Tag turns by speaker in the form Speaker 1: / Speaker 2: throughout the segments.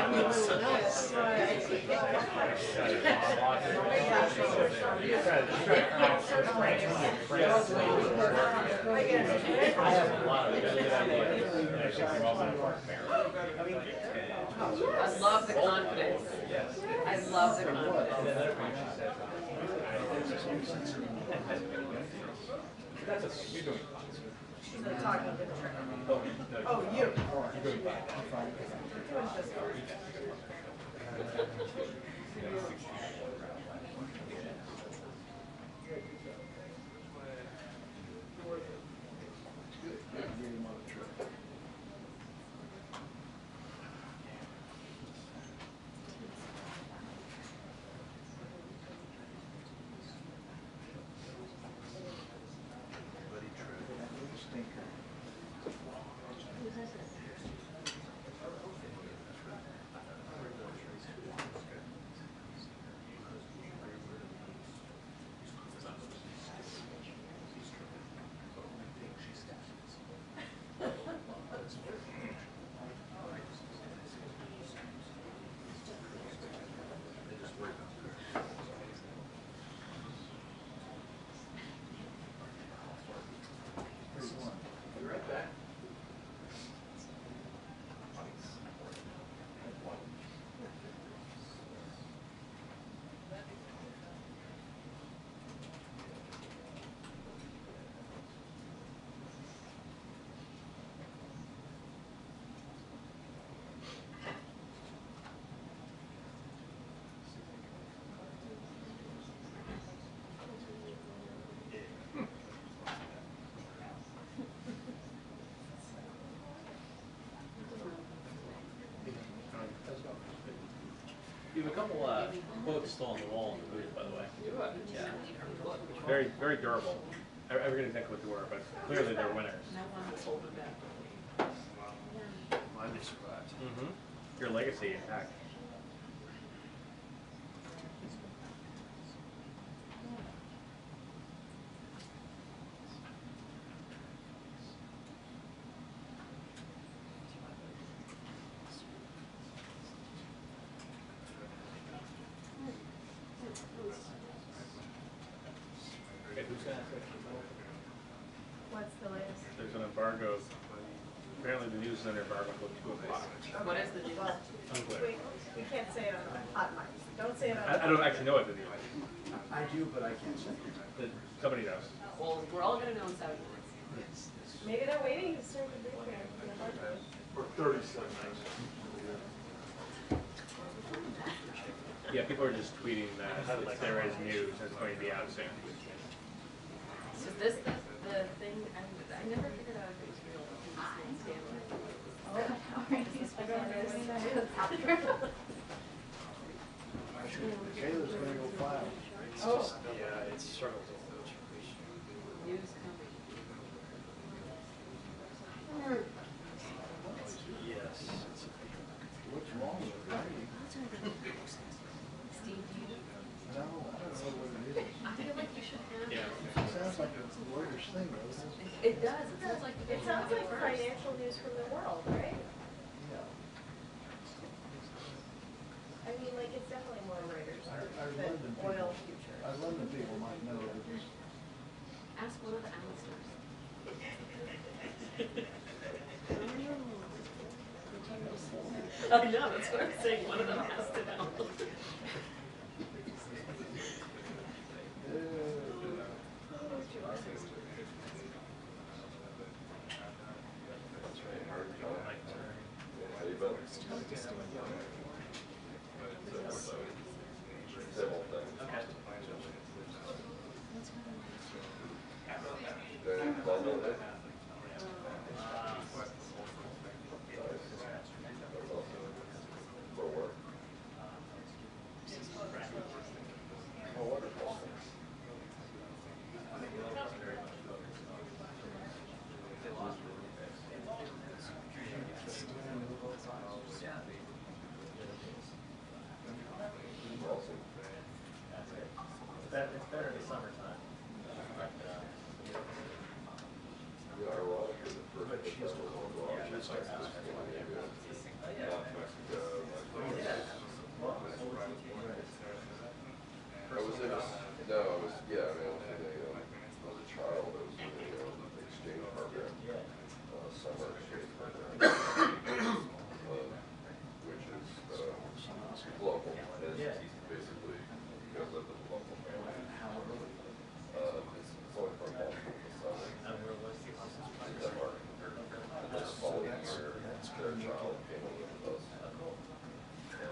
Speaker 1: I love the confidence. I love the confidence.
Speaker 2: You're doing fine.
Speaker 1: She's like talking to the trainer.
Speaker 2: Oh, you. You're doing fine.
Speaker 3: You have a couple quotes still on the wall in the booth, by the way. Yeah. Very, very durable. I forget exactly what they were, but clearly they're winners.
Speaker 2: I'd be surprised.
Speaker 3: Your legacy intact.
Speaker 1: What's the latest?
Speaker 3: There's an embargo. Apparently the news is under embargo until 2 o'clock.
Speaker 1: What is the news?
Speaker 3: Unclear.
Speaker 1: We can't say it on hot mic. Don't say it on.
Speaker 3: I don't actually know what the news is.
Speaker 2: I do, but I can't say.
Speaker 3: Somebody knows.
Speaker 1: Well, we're all gonna know in 7 minutes. Maybe they're waiting to start the briefing.
Speaker 2: For 30 seconds.
Speaker 3: Yeah, people are just tweeting that there is news that's going to be out soon.
Speaker 1: So this the thing I never figured out if it was real.
Speaker 2: Kayla's gonna go file.
Speaker 1: Oh.
Speaker 2: Yeah, it's struggles.
Speaker 1: News coming.
Speaker 2: Yes. What's wrong with it?
Speaker 1: Steve, do you?
Speaker 2: No, I don't know what it is.
Speaker 1: I feel like you should have.
Speaker 3: Yeah.
Speaker 2: It sounds like a lawyer's thing, doesn't it?
Speaker 1: It does. It sounds like
Speaker 4: financial news from the world, right?
Speaker 2: Yeah.
Speaker 4: I mean, like, it's definitely more Reuters
Speaker 2: Our
Speaker 4: than
Speaker 2: London
Speaker 4: oil
Speaker 2: people,
Speaker 4: futures.
Speaker 2: our London people might know that it's.
Speaker 1: Ask one of the Alistairs. I know, that's what I'm saying. One of them has to know.
Speaker 2: in a, no, it was, yeah, I mean, I was a child, I was in a exchange program, summer exchange program, which is, local, and basically, you know, live with a local family. It's only from Boston to Southern, in Denmark, and this following year, their child came in with us. And,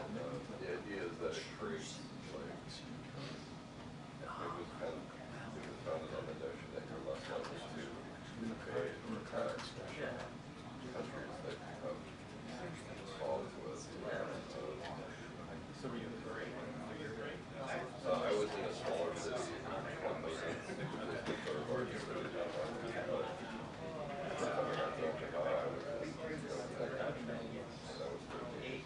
Speaker 2: the idea is that it creates, like, it was founded on the notion that you're less likely to pay or tax countries that become involved with. I was in a smaller city, one million, which is the third largest city down there. I was in, that country, and I was 13.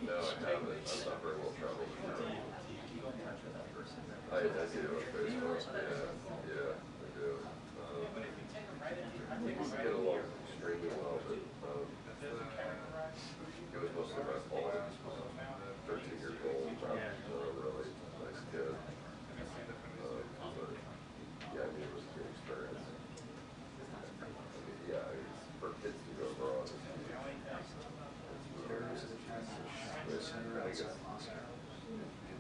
Speaker 2: No, I haven't. I'm not very well traveled. I do on Facebook. Yeah, I do. We get along extremely well, but it was mostly my fault. 13 years old, really nice kid. But yeah, I mean, it was a good experience. I mean, yeah, for kids to go abroad, it's I guess you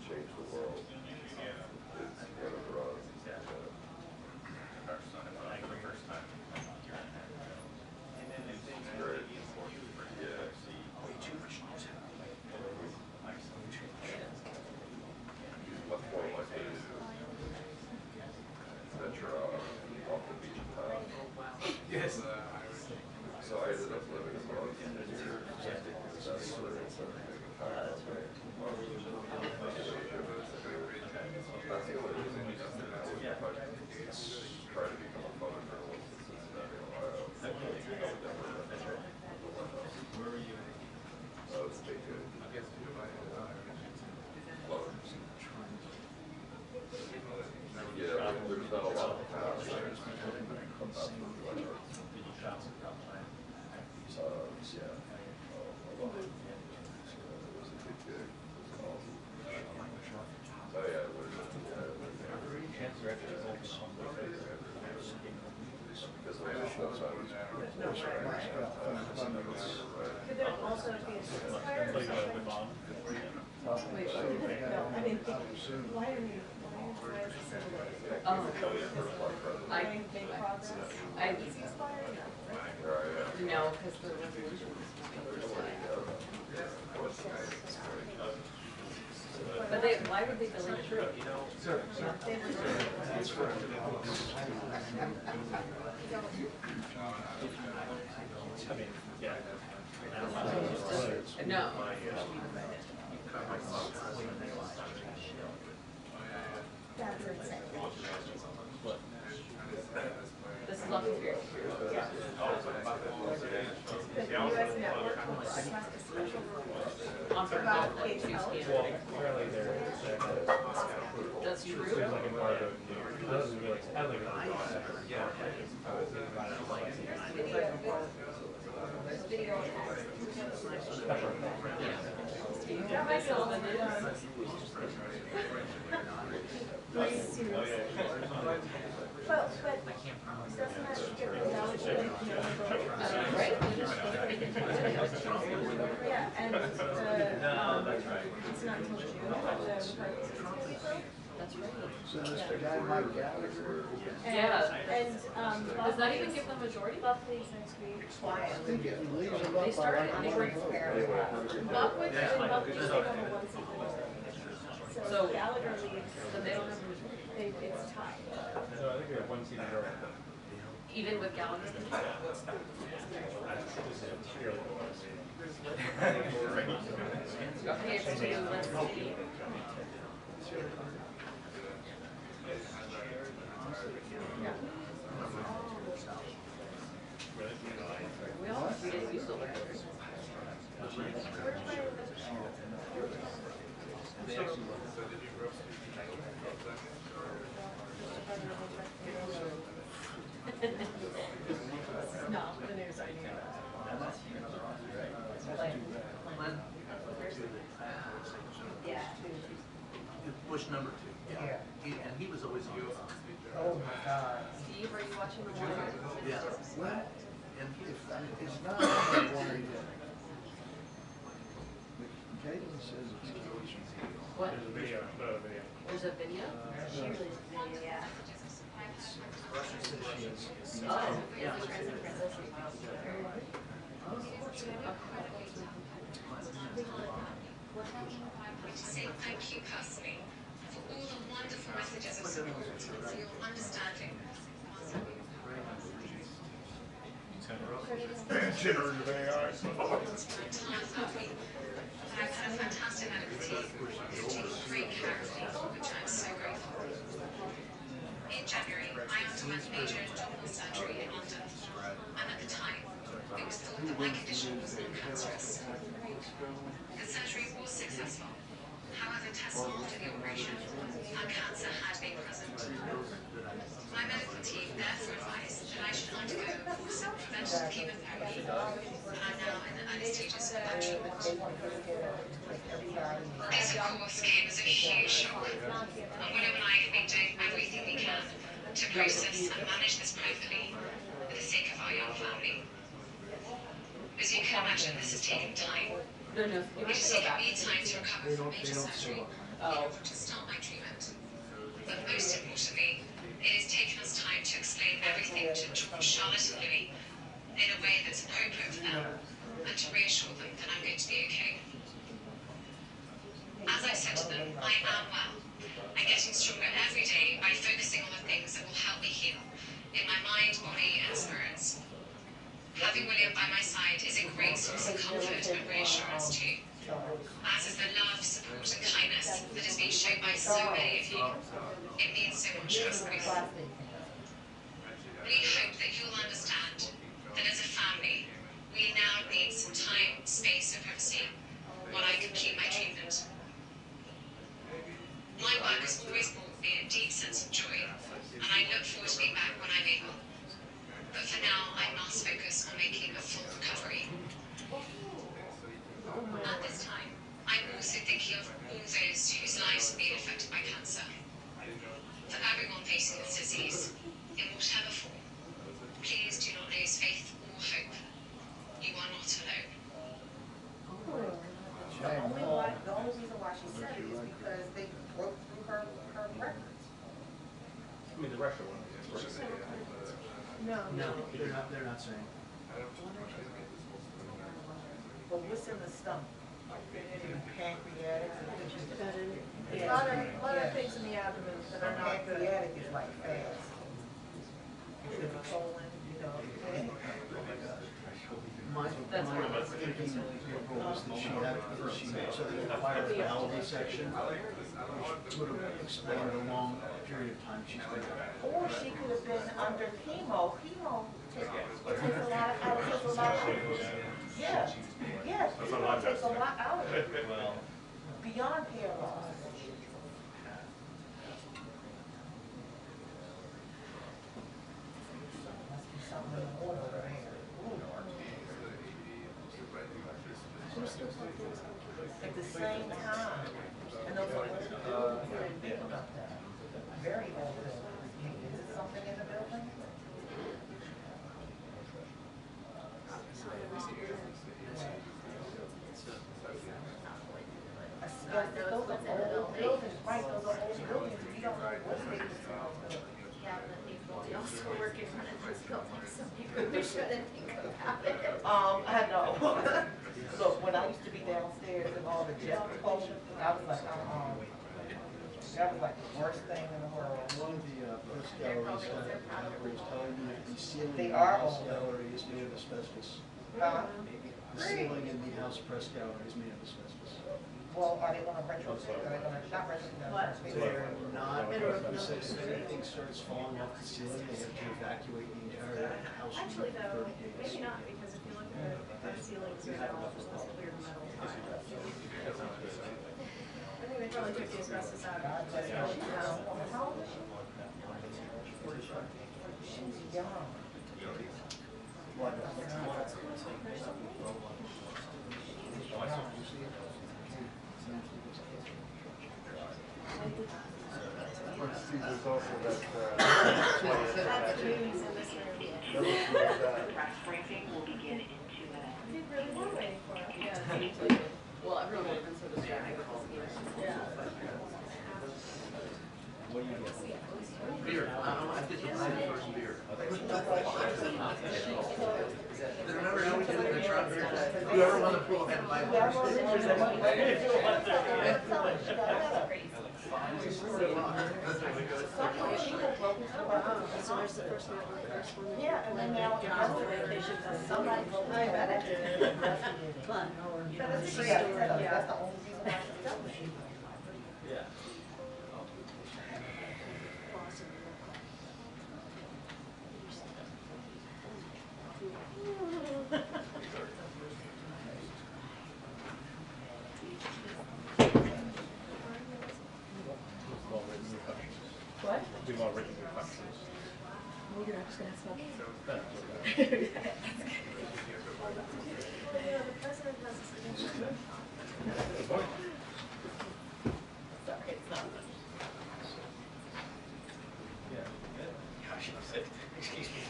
Speaker 2: change the world. It's kind of abroad. Great. Yeah. Much more likely to venture out off the beach of town. Yes. So I ended up living abroad for 10 years. That's sort of that's the only reason if I try to become a photo journalist in Cincinnati, Ohio. Where were you? Oh, it's big good. Yeah, there's not a lot of paths. There's about 2 yards. Did you travel outside? Yeah. A lot. It was a good gig. It was awesome. Oh yeah, it was. Because there was no time.
Speaker 4: Could there also be a ceasefire or something?
Speaker 1: Wait,
Speaker 4: No, I mean, why is the civil war?
Speaker 1: oh, I,
Speaker 4: Make progress?
Speaker 1: I,
Speaker 4: Ceasefire?
Speaker 1: no, because the resolution was but they, why would they delay the trip?
Speaker 3: I mean, yeah.
Speaker 1: No.
Speaker 4: That's insane.
Speaker 3: What?
Speaker 1: This is all conspiracy.
Speaker 4: Yeah. The US network will broadcast a special report
Speaker 1: On for
Speaker 4: about
Speaker 1: like
Speaker 4: case
Speaker 1: 2
Speaker 4: health.
Speaker 1: scanners.
Speaker 3: Apparently
Speaker 1: That's true.
Speaker 3: there's like embargo. I don't really
Speaker 1: Yeah, myself and
Speaker 4: But doesn't that get validated?
Speaker 1: right?
Speaker 4: Yeah, and it's not until June that the prices gonna be filled.
Speaker 1: That's right.
Speaker 2: So Mr. Guy Mike Gallagher.
Speaker 1: Yeah.
Speaker 4: And,
Speaker 1: Does that even give them majority?
Speaker 4: Buckley's next week.
Speaker 2: I think it leaves them
Speaker 1: They
Speaker 2: up by
Speaker 1: started
Speaker 2: like
Speaker 1: in
Speaker 2: one vote.
Speaker 4: Buckley's stayed on the 1 seat majority. So
Speaker 1: So-
Speaker 4: Gallagher leaves,
Speaker 1: So they don't have a majority.
Speaker 4: it's tied.
Speaker 3: No, I think we have 1 seat in Europe.
Speaker 1: Even with Gallagher's control? Okay, so let's see. We all didn't use the letters. No.
Speaker 4: Oh my God.
Speaker 1: Steve, are you watching the water?
Speaker 5: Yeah. Well, and if it's not on the water yet. Caitlin says it's close.
Speaker 1: What?
Speaker 3: There's a video, put out a video.
Speaker 1: There's a video?
Speaker 4: Yeah.
Speaker 5: Russia says she has.
Speaker 1: Oh, yeah.
Speaker 6: To say thank you personally for all the wonderful messages of support, for your understanding.
Speaker 3: Generative AI.
Speaker 6: Entire family. I've had a fantastic medical team who take great care of me, which I'm so grateful for. In January, I underwent major abdominal surgery in London, and at the time, it was thought that my condition was non-cancerous. The surgery was successful. However, tests after the operation found cancer had been present. My medical team therefore advised that I should undergo a course of preventive chemotherapy, and I'm now in the early stages of that treatment. This, of course, came as a huge shock, and William and I have been doing everything we can to process and manage this privately for the sake of our young family. As you can imagine, this has taken time.
Speaker 1: No, no, you
Speaker 6: It
Speaker 1: have
Speaker 6: has
Speaker 1: to go
Speaker 6: taken
Speaker 1: back.
Speaker 6: me time to recover from major surgery in order to start my treatment. But most importantly, it has taken us time to explain everything to George, Charlotte and Louis in a way that's appropriate for them and to reassure them that I'm going to be okay. As I said to them, I am well and getting stronger every day by focusing on the things that will help me heal in my mind, body and spirits. Having William by my side is a great source of comfort and reassurance too, as is the love, support and kindness that has been shown by so many of you. It means so much to us both. We hope that you'll understand that as a family, we now need some time, space and privacy while I complete my treatment. My work has always brought me a deep sense of joy, and I look forward to being back when I'm able. But for now, I must focus on making a full recovery. At this time, I'm also thinking of all those whose lives have been affected by cancer. For everyone facing this disease, in whatever form, please do not lose faith or hope. You are not alone.
Speaker 4: The only reason why she said it is because they broke through her records.
Speaker 3: I mean, the Russia one.
Speaker 4: No.
Speaker 5: No, they're not saying.
Speaker 4: But what's in the stomach? Pancreatic.
Speaker 7: A lot of things in the abdomen that are not good.
Speaker 4: Pancreatic is like fast. It's the colon, you know.
Speaker 5: My thinking was that she required a bowel resection, which would have explained a long period of time she's been there.
Speaker 4: Or she could have been under chemo. Chemo takes a lot out of it. Yeah, yeah, chemo takes a lot out of it.
Speaker 3: Well,
Speaker 4: Beyond paralyzed. Must be something in the water over there. At the same time, and those are old buildings, I didn't think about that. Very old buildings. Is it something in the building? Those are old buildings, right, those are old buildings, we don't know what they were.
Speaker 1: Yeah, but they also work in front of this building, so maybe we shouldn't think about it.
Speaker 4: I know. Look, when I used to be downstairs and all the jet propulsion, I was like, that was like the worst thing in the world.
Speaker 5: One of the press galleries was telling me that the ceiling
Speaker 4: They
Speaker 5: in the
Speaker 4: are
Speaker 5: house
Speaker 4: old.
Speaker 5: gallery is made of asbestos. The ceiling in the house press gallery is made of asbestos.
Speaker 4: Well, are they gonna retrofit, are they gonna, not retrofit,
Speaker 7: What?
Speaker 5: They're not, if anything starts falling off the ceiling, they have to evacuate the entire house
Speaker 7: Actually
Speaker 5: for
Speaker 7: though,
Speaker 5: 30 days.
Speaker 7: maybe not, because if you look at the ceilings in our office, it's clear metal. I think they probably took the asbestos out.
Speaker 4: God bless her. How old is she? She's young. What?
Speaker 8: there's also that,
Speaker 1: That's movies in this room.
Speaker 9: Press briefing will begin in 2 minutes.
Speaker 1: Did really well waiting for it.
Speaker 7: Yeah, me too. Well, everyone would have been so distracted because of this.
Speaker 1: Yeah.
Speaker 5: Beer. I did the first beer. Remember how we did it in the truck? Whoever won the pool had to buy
Speaker 7: So where's the first one?
Speaker 4: Yeah, and then now.
Speaker 7: Somebody told me about it. But,
Speaker 4: That's the only reason why she's done it.
Speaker 3: Yeah.
Speaker 1: What?
Speaker 3: Do more written questions.
Speaker 1: Well, you're not just gonna ask me.
Speaker 3: That's
Speaker 1: The president has a signature.
Speaker 3: okay.
Speaker 1: Sorry, it's not.
Speaker 5: Excuse me.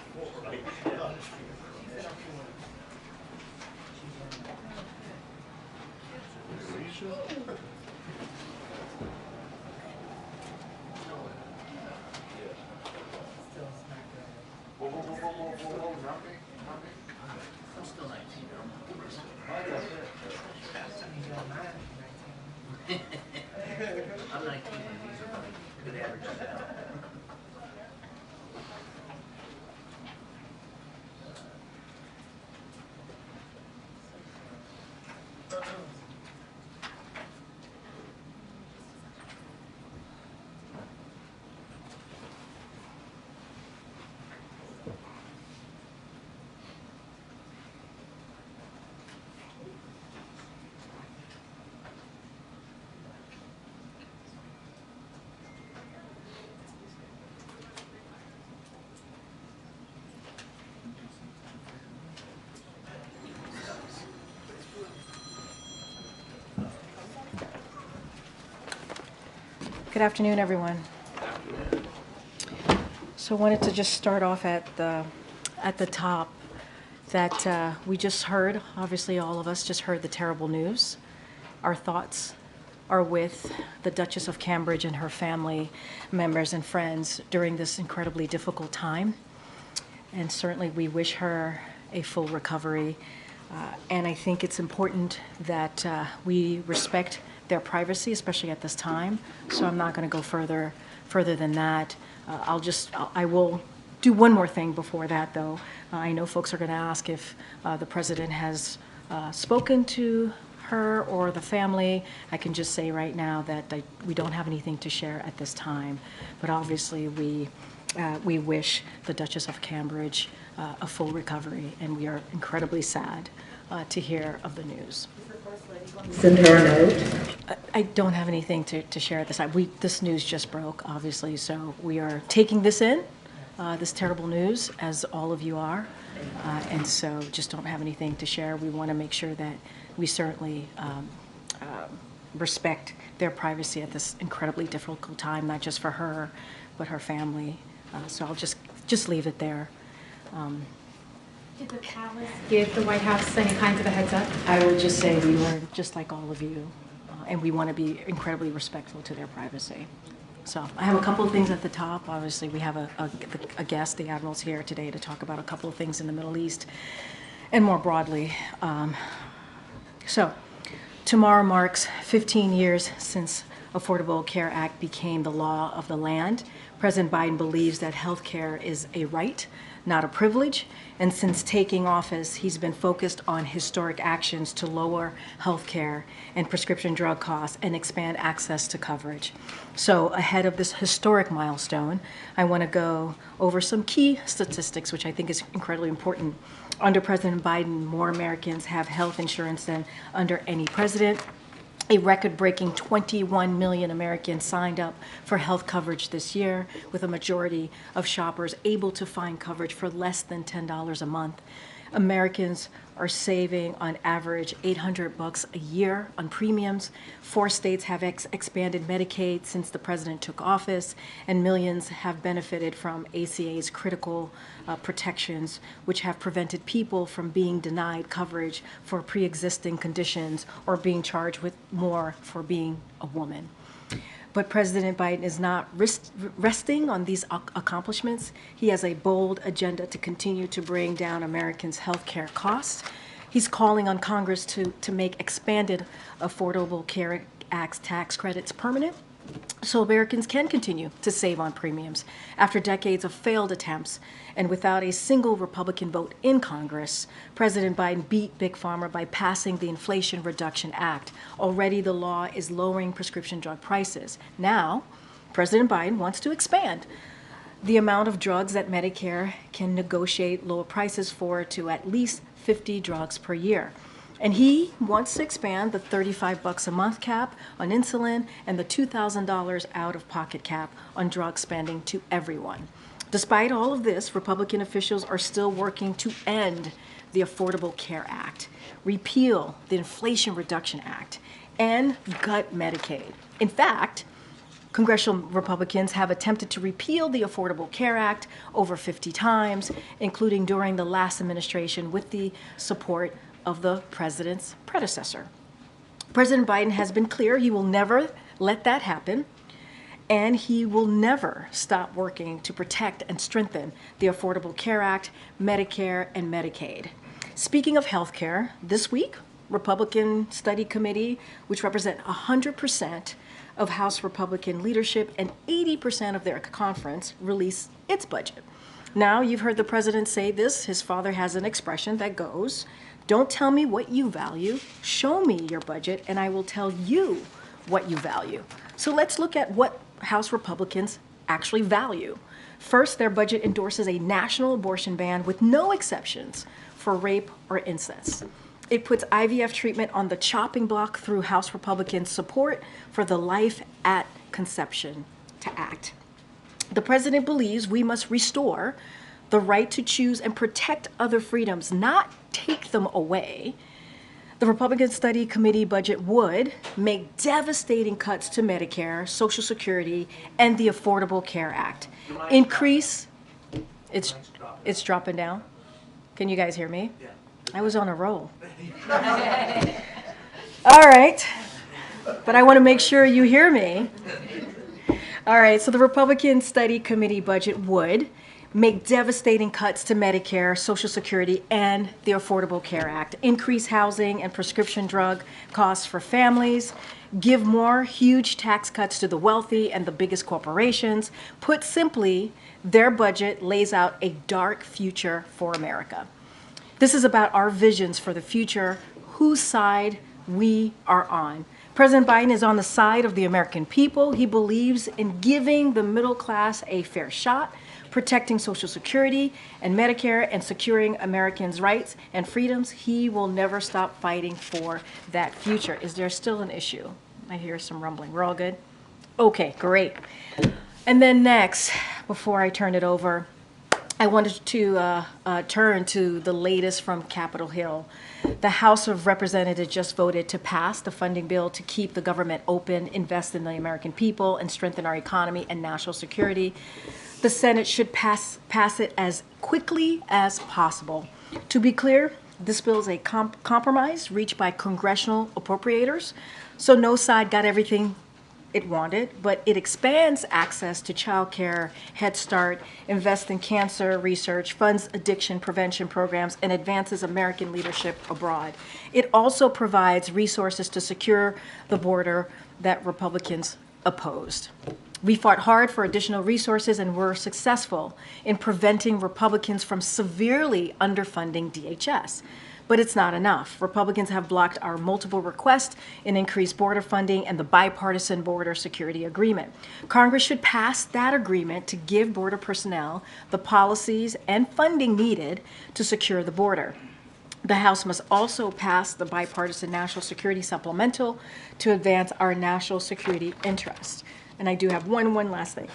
Speaker 5: I'm still 19. I'm 19 and these are good averages.
Speaker 10: Good afternoon, everyone. So I wanted to just start off at the top that we just heard, obviously all of us just heard the terrible news. Our thoughts are with the Duchess of Cambridge and her family members and friends during this incredibly difficult time. And certainly we wish her a full recovery. And I think it's important that we respect their privacy, especially at this time. So I'm not going to go further than that. I will do one more thing before that, though. I know folks are going to ask if the president has spoken to her or the family. I can just say right now that we don't have anything to share at this time. But obviously, we wish the Duchess of Cambridge a full recovery, and we are incredibly sad to hear of the news.
Speaker 9: Send her a note.
Speaker 10: I don't have anything to share at this time. This news just broke, obviously, so we are taking this in, this terrible news, as all of you are, and so just don't have anything to share. We want to make sure that we certainly respect their privacy at this incredibly difficult time, not just for her, but her family. So I'll just leave it there.
Speaker 1: Did the palace give the White House any kinds of a heads up?
Speaker 10: I will just say we learned just like all of you, and we want to be incredibly respectful to their privacy. So I have a couple of things at the top. Obviously, we have a guest, the Admiral's here today to talk about a couple of things in the Middle East and more broadly. So tomorrow marks 15 years since Affordable Care Act became the law of the land. President Biden believes that health care is a right, not a privilege, and since taking office, he's been focused on historic actions to lower health care and prescription drug costs and expand access to coverage. So ahead of this historic milestone, I want to go over some key statistics, which I think is incredibly important. Under President Biden, more Americans have health insurance than under any president. A record-breaking 21 million Americans signed up for health coverage this year, with a majority of shoppers able to find coverage for less than $10 a month. Americans are saving on average $800 a year on premiums. 4 states have expanded Medicaid since the president took office, and millions have benefited from ACA's critical protections, which have prevented people from being denied coverage for pre-existing conditions or being charged with more for being a woman. But President Biden is not resting on these accomplishments. He has a bold agenda to continue to bring down Americans' health care costs. He's calling on Congress to make expanded Affordable Care Act tax credits permanent so Americans can continue to save on premiums. After decades of failed attempts and without a single Republican vote in Congress, President Biden beat Big Pharma by passing the Inflation Reduction Act. Already the law is lowering prescription drug prices. Now, President Biden wants to expand the amount of drugs that Medicare can negotiate lower prices for to at least 50 drugs per year. And he wants to expand the $35 a month cap on insulin and the $2,000 out-of-pocket cap on drug spending to everyone. Despite all of this, Republican officials are still working to end the Affordable Care Act, repeal the Inflation Reduction Act, and gut Medicaid. In fact, congressional Republicans have attempted to repeal the Affordable Care Act over 50 times, including during the last administration with the support of the president's predecessor. President Biden has been clear he will never let that happen, and he will never stop working to protect and strengthen the Affordable Care Act, Medicare, and Medicaid. Speaking of health care, this week, Republican Study Committee, which represent 100% of House Republican leadership and 80% of their conference, released its budget. Now, you've heard the president say this. His father has an expression that goes, "Don't tell me what you value, show me your budget, and I will tell you what you value." So let's look at what House Republicans actually value. First, their budget endorses a national abortion ban with no exceptions for rape or incest. It puts IVF treatment on the chopping block through House Republicans' support for the Life at Conception Act. The president believes we must restore the right to choose and protect other freedoms, not take them away. The Republican Study Committee budget would make devastating cuts to Medicare, Social Security, and the Affordable Care Act. Increase, it's dropping down. Can you guys hear me? I was on a roll. All right, but I want to make sure you hear me. All right, so the Republican Study Committee budget would make devastating cuts to Medicare, Social Security, and the Affordable Care Act, increase housing and prescription drug costs for families, give more huge tax cuts to the wealthy and the biggest corporations. Put simply, their budget lays out a dark future for America. This is about our visions for the future, whose side we are on. President Biden is on the side of the American people. He believes in giving the middle class a fair shot, protecting Social Security and Medicare, and securing Americans' rights and freedoms. He will never stop fighting for that future. Is there still an issue? I hear some rumbling. We're all good? Okay, great. And then next, before I turn it over, I wanted to turn to the latest from Capitol Hill. The House of Representatives just voted to pass the funding bill to keep the government open, invest in the American people, and strengthen our economy and national security. The Senate should pass it as quickly as possible. To be clear, this bill is a compromise reached by congressional appropriators, so no side got everything it wanted, but it expands access to child care, Head Start, invests in cancer research, funds addiction prevention programs, and advances American leadership abroad. It also provides resources to secure the border that Republicans opposed. We fought hard for additional resources and were successful in preventing Republicans from severely underfunding DHS. But it's not enough. Republicans have blocked our multiple requests in increased border funding and the bipartisan border security agreement. Congress should pass that agreement to give border personnel the policies and funding needed to secure the border. The House must also pass the bipartisan national security supplemental to advance our national security interests. And I do have one last thing.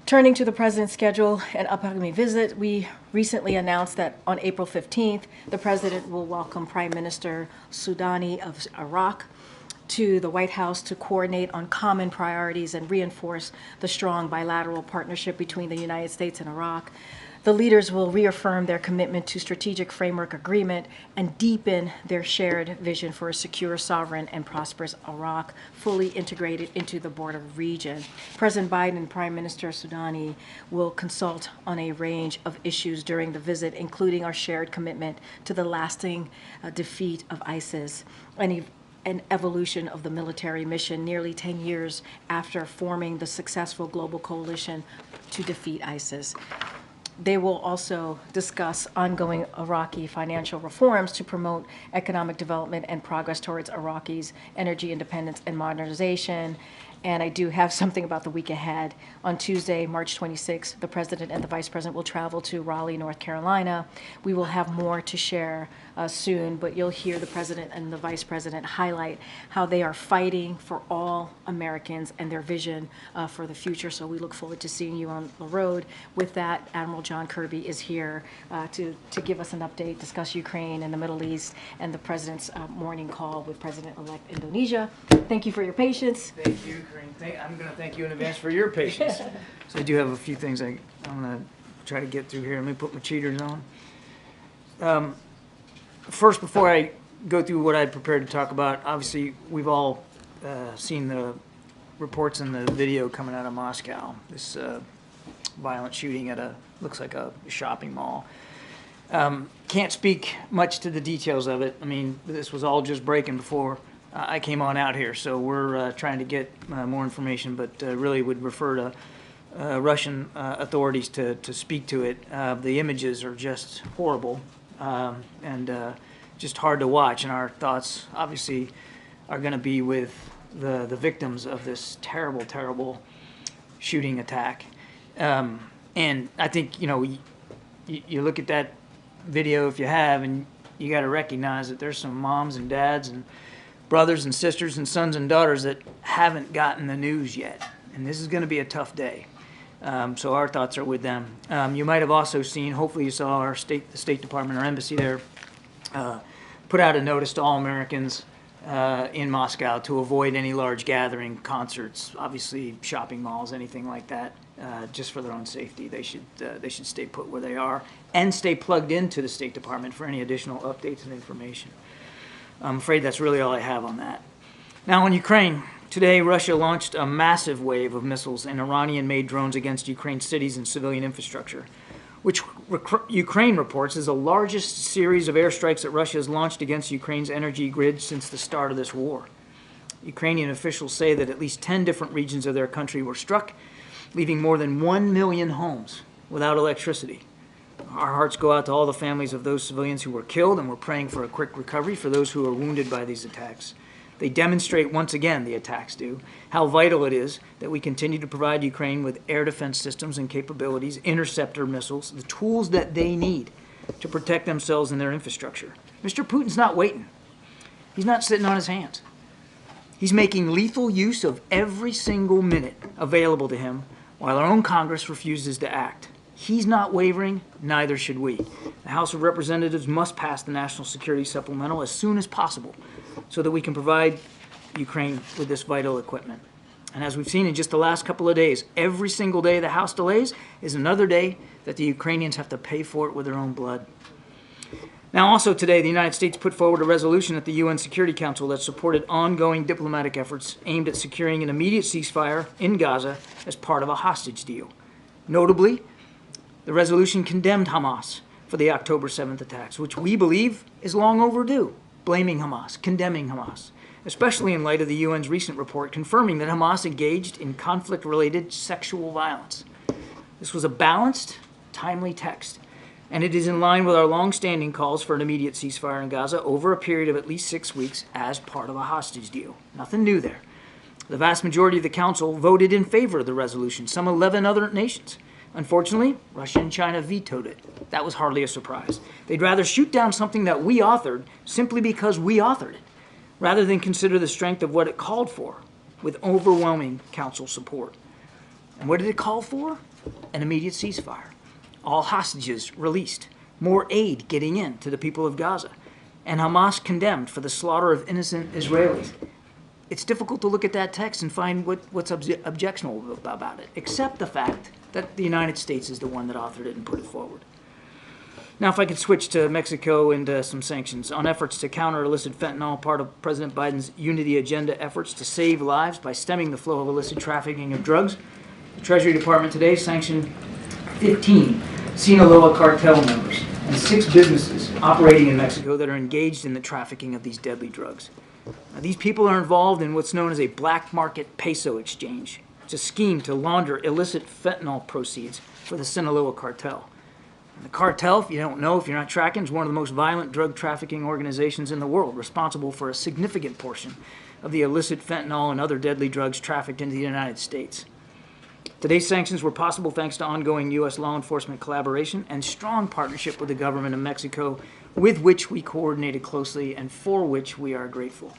Speaker 10: Turning to the president's schedule and upcoming visit, we recently announced that on April 15th, the president will welcome Prime Minister Soudani of Iraq to the White House to coordinate on common priorities and reinforce the strong bilateral partnership between the United States and Iraq. The leaders will reaffirm their commitment to strategic framework agreement and deepen their shared vision for a secure, sovereign, and prosperous Iraq, fully integrated into the border region. President Biden and Prime Minister Soudani will consult on a range of issues during the visit, including our shared commitment to the lasting defeat of ISIS, an evolution of the military mission nearly 10 years after forming the successful global coalition to defeat ISIS. They will also discuss ongoing Iraqi financial reforms to promote economic development and progress towards Iraqis' energy independence and modernization. And I do have something about the week ahead. On Tuesday, March 26th, the President and the Vice President will travel to Raleigh, North Carolina. We will have more to share soon, but you'll hear the President and the Vice President highlight how they are fighting for all Americans and their vision for the future. So we look forward to seeing you on the road. With that, Admiral John Kirby is here to give us an update, discuss Ukraine and the Middle East, and the President's morning call with President-elect Indonesia. Thank you for your patience.
Speaker 8: Thank you, Karine. I'm going to thank you in advance for your patience. So I do have a few things I'm going to try to get through here. Let me put my cheaters on. First, before I go through what I prepared to talk about, obviously we've all seen the reports and the video coming out of Moscow. This violent shooting at looks like a shopping mall. Can't speak much to the details of it. I mean, this was all just breaking before I came on out here, so we're trying to get more information, but really would refer to Russian authorities to speak to it. The images are just horrible and just hard to watch, and our thoughts obviously are going to be with the victims of this terrible, terrible shooting attack. And I think, you know, you look at that video if you have, and you got to recognize that there's some moms and dads and brothers and sisters and sons and daughters that haven't gotten the news yet. And this is going to be a tough day. So our thoughts are with them. You might have also seen, hopefully you saw the State Department, our embassy there, put out a notice to all Americans in Moscow to avoid any large gathering, concerts, obviously shopping malls, anything like that, just for their own safety. They should stay put where they are and stay plugged into the State Department for any additional updates and information. I'm afraid that's really all I have on that. Now on Ukraine, today Russia launched a massive wave of missiles and Iranian-made drones against Ukraine's cities and civilian infrastructure, which Ukraine reports is the largest series of airstrikes that Russia has launched against Ukraine's energy grid since the start of this war. Ukrainian officials say that at least 10 different regions of their country were struck, leaving more than 1 million homes without electricity. Our hearts go out to all the families of those civilians who were killed, and we're praying for a quick recovery for those who are wounded by these attacks. They demonstrate once again, the attacks do, how vital it is that we continue to provide Ukraine with air defense systems and capabilities, interceptor missiles, the tools that they need to protect themselves and their infrastructure. Mr. Putin's not waiting. He's not sitting on his hands. He's making lethal use of every single minute available to him while our own Congress refuses to act. He's not wavering, neither should we. The House of Representatives must pass the National Security Supplemental as soon as possible so that we can provide Ukraine with this vital equipment. And as we've seen in just the last couple of days, every single day the House delays is another day that the Ukrainians have to pay for it with their own blood. Now also today, the United States put forward a resolution at the UN Security Council that supported ongoing diplomatic efforts aimed at securing an immediate ceasefire in Gaza as part of a hostage deal. Notably, the resolution condemned Hamas for the October 7th attacks, which we believe is long overdue, blaming Hamas, condemning Hamas, especially in light of the UN's recent report confirming that Hamas engaged in conflict-related sexual violence. This was a balanced, timely text, and it is in line with our long-standing calls for an immediate ceasefire in Gaza over a period of at least 6 weeks as part of a hostage deal. Nothing new there. The vast majority of the Council voted in favor of the resolution, some 11 other nations. Unfortunately, Russia and China vetoed it. That was hardly a surprise. They'd rather shoot down something that we authored simply because we authored it, rather than consider the strength of what it called for with overwhelming Council support. And what did it call for? an immediate ceasefire, all hostages released, more aid getting in to the people of Gaza, and Hamas condemned for the slaughter of innocent Israelis. It's difficult to look at that text and find what's objectionable about it, except the fact that the United States is the one that authored it and put it forward. Now, if I could switch to Mexico and some sanctions. On efforts to counter illicit fentanyl, part of President Biden's Unity Agenda efforts to save lives by stemming the flow of illicit trafficking of drugs, the Treasury Department today sanctioned 15 Sinaloa cartel members and 6 businesses operating in Mexico that are engaged in the trafficking of these deadly drugs. Now, these people are involved in what's known as a black market peso exchange. It's a scheme to launder illicit fentanyl proceeds for the Sinaloa cartel. And the cartel, if you don't know, if you're not tracking, is one of the most violent drug trafficking organizations in the world, responsible for a significant portion of the illicit fentanyl and other deadly drugs trafficked into the United States. Today's sanctions were possible thanks to ongoing U.S. law enforcement collaboration and strong partnership with the government of Mexico, with which we coordinated closely and for which we are grateful.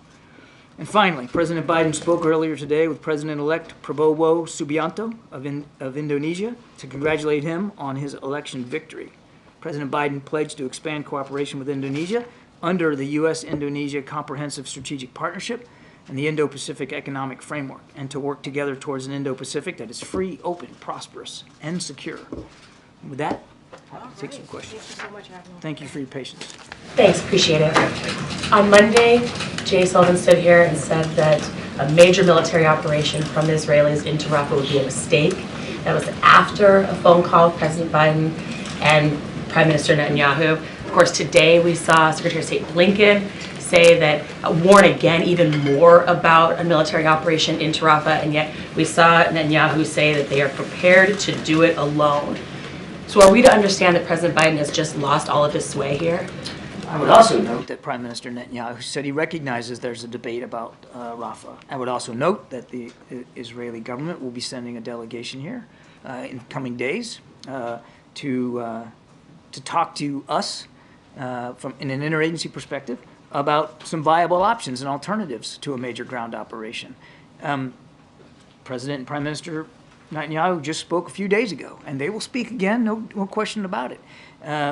Speaker 8: And finally, President Biden spoke earlier today with President-elect Prabowo Subianto of Indonesia to congratulate him on his election victory. President Biden pledged to expand cooperation with Indonesia under the U.S.-Indonesia Comprehensive Strategic Partnership and the Indo-Pacific Economic Framework, and to work together towards an Indo-Pacific that is free, open, prosperous, and secure. And with that, I'll take some questions.
Speaker 10: Thank you so much, Admiral.
Speaker 8: Thank you for your patience.
Speaker 11: Thanks, appreciate it. On Monday, Jay Sullivan stood here and said that a major military operation from the Israelis into Rafah would be a mistake. That was after a phone call with President Biden and Prime Minister Netanyahu. Of course, today we saw Secretary of State Blinken say that, warn again even more about a military operation into Rafah, and yet we saw Netanyahu say that they are prepared to do it alone. So are we to understand that President Biden has just lost all of his sway here?
Speaker 8: I would also note that Prime Minister Netanyahu said he recognizes there's a debate about Rafah. I would also note that the Israeli government will be sending a delegation here in coming days to talk to us from in an interagency perspective about some viable options and alternatives to a major ground operation. President and Prime Minister Netanyahu just spoke a few days ago, and they will speak again, no question about it.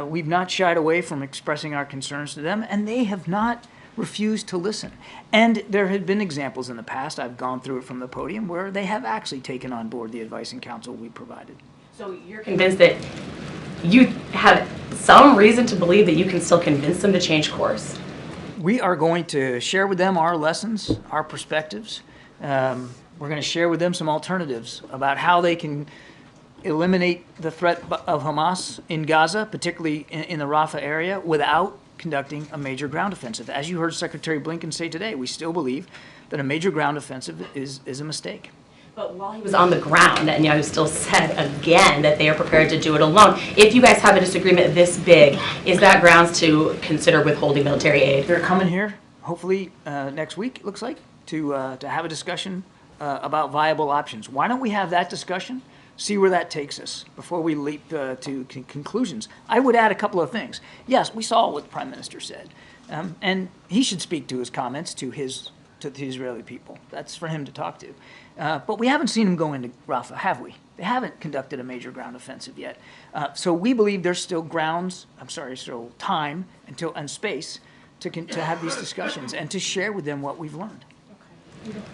Speaker 8: We've not shied away from expressing our concerns to them, and they have not refused to listen. And there have been examples in the past, I've gone through it from the podium, where they have actually taken on board the advice and counsel we provided.
Speaker 11: So you're convinced that you have some reason to believe that you can still convince them to change course?
Speaker 8: We are going to share with them our lessons, our perspectives. We're going to share with them some alternatives about how they can eliminate the threat of Hamas in Gaza, particularly in the Rafah area, without conducting a major ground offensive. As you heard Secretary Blinken say today, we still believe that a major ground offensive is a mistake.
Speaker 11: But while he was on the ground, Netanyahu still said again that they are prepared to do it alone. If you guys have a disagreement this big, is that grounds to consider withholding military aid?
Speaker 8: They're coming here, hopefully next week, it looks like, to have a discussion about viable options. Why don't we have that discussion, see where that takes us before we leap to conclusions? I would add a couple of things. Yes, we saw what the Prime Minister said, and he should speak to his comments to the Israeli people. That's for him to talk to. But we haven't seen him go into Rafah, have we? They haven't conducted a major ground offensive yet. So we believe there's still still time and space to have these discussions and to share with them what we've learned.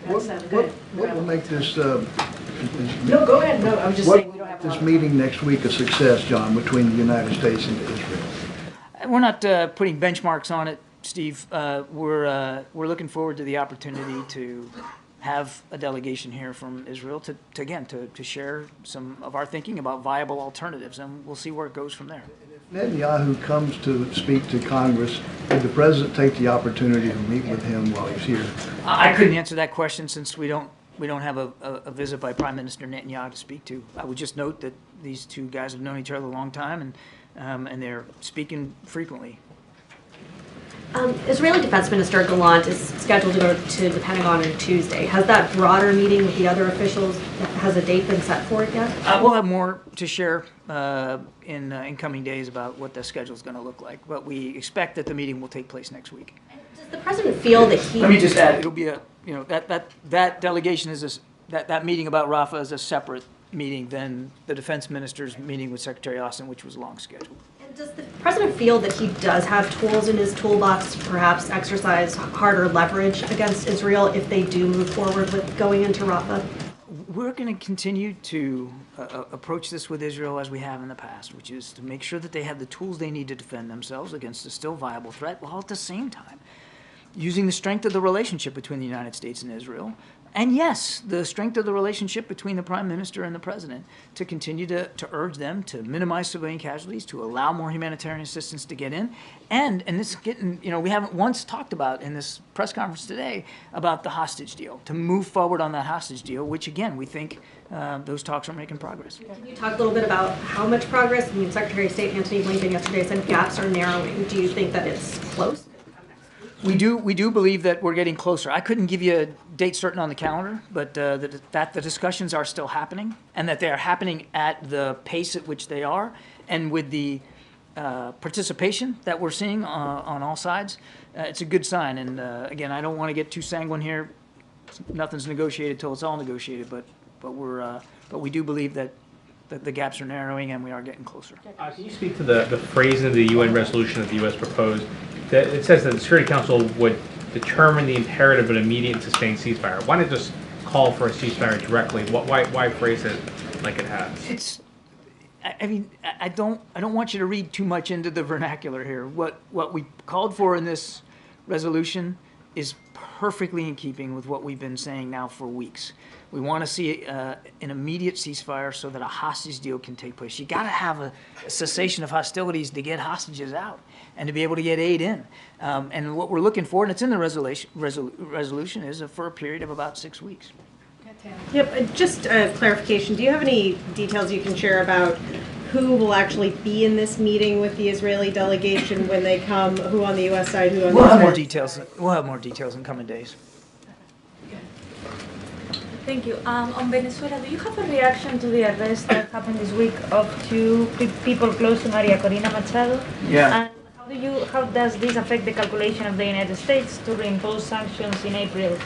Speaker 5: What will make this,
Speaker 10: No, go ahead. No, I'm just saying we don't have
Speaker 5: this meeting next week a success, John, between the United States and Israel?
Speaker 8: We're not putting benchmarks on it, Steve. We're looking forward to the opportunity to have a delegation here from Israel to share some of our thinking about viable alternatives, and we'll see where it goes from there.
Speaker 5: If Netanyahu comes to speak to Congress, would the president take the opportunity to meet with him while he's here?
Speaker 8: I couldn't answer that question since we don't have a visit by Prime Minister Netanyahu to speak to. I would just note that these two guys have known each other a long time, and they're speaking frequently.
Speaker 7: Israeli Defense Minister Gallant is scheduled to go to the Pentagon on Tuesday. Has that broader meeting with the other officials, has a date been set for it yet?
Speaker 8: We'll have more to share in coming days about what the schedule is going to look like, but we expect that the meeting will take place next week.
Speaker 7: Does the president feel that he...
Speaker 8: Let me just add, it'll be that delegation is that meeting about Rafah is a separate meeting than the defense minister's meeting with Secretary Austin, which was long scheduled.
Speaker 7: And does the president feel that he does have tools in his toolbox to perhaps exercise harder leverage against Israel if they do move forward with going into Rafah?
Speaker 8: We're going to continue to approach this with Israel as we have in the past, which is to make sure that they have the tools they need to defend themselves against a still viable threat, while at the same time using the strength of the relationship between the United States and Israel, and yes, the strength of the relationship between the Prime Minister and the President, to continue to urge them to minimize civilian casualties, to allow more humanitarian assistance to get in, and this is getting, we haven't once talked about in this press conference today about the hostage deal, to move forward on that hostage deal, which again, we think those talks are making progress.
Speaker 7: Can you talk a little bit about how much progress? I mean, Secretary of State Antony Blinken yesterday said gaps are narrowing. Do you think that it's close?
Speaker 8: We do believe that we're getting closer. I couldn't give you a date certain on the calendar, but that the discussions are still happening, and that they are happening at the pace at which they are, and with the participation that we're seeing on all sides, it's a good sign. And again, I don't want to get too sanguine here. Nothing's negotiated till it's all negotiated, but we do believe that the gaps are narrowing and we are getting closer.
Speaker 3: Can you speak to the phrasing of the UN resolution that the U.S. proposed? That it says that the Security Council would determine the imperative of an immediate and sustained ceasefire. Why not just call for a ceasefire directly? Why phrase it like it has?
Speaker 8: I don't want you to read too much into the vernacular here. What we called for in this resolution is perfectly in keeping with what we've been saying now for weeks. We want to see an immediate ceasefire so that a hostage deal can take place. You got to have a cessation of hostilities to get hostages out and to be able to get aid in. And what we're looking for, and it's in the resolution, is for a period of about 6 weeks.
Speaker 12: Yep, just a clarification. Do you have any details you can share about who will actually be in this meeting with the Israeli delegation when they come, who on the U.S. side, who on the
Speaker 8: We'll have
Speaker 12: side?
Speaker 8: more details. We'll have more details in coming days.
Speaker 13: Thank you. On Venezuela, do you have a reaction to the arrest that happened this week of two people close to Maria Corina Machado?
Speaker 8: Yeah.
Speaker 13: And how does this affect the calculation of the United States to reimpose sanctions in April?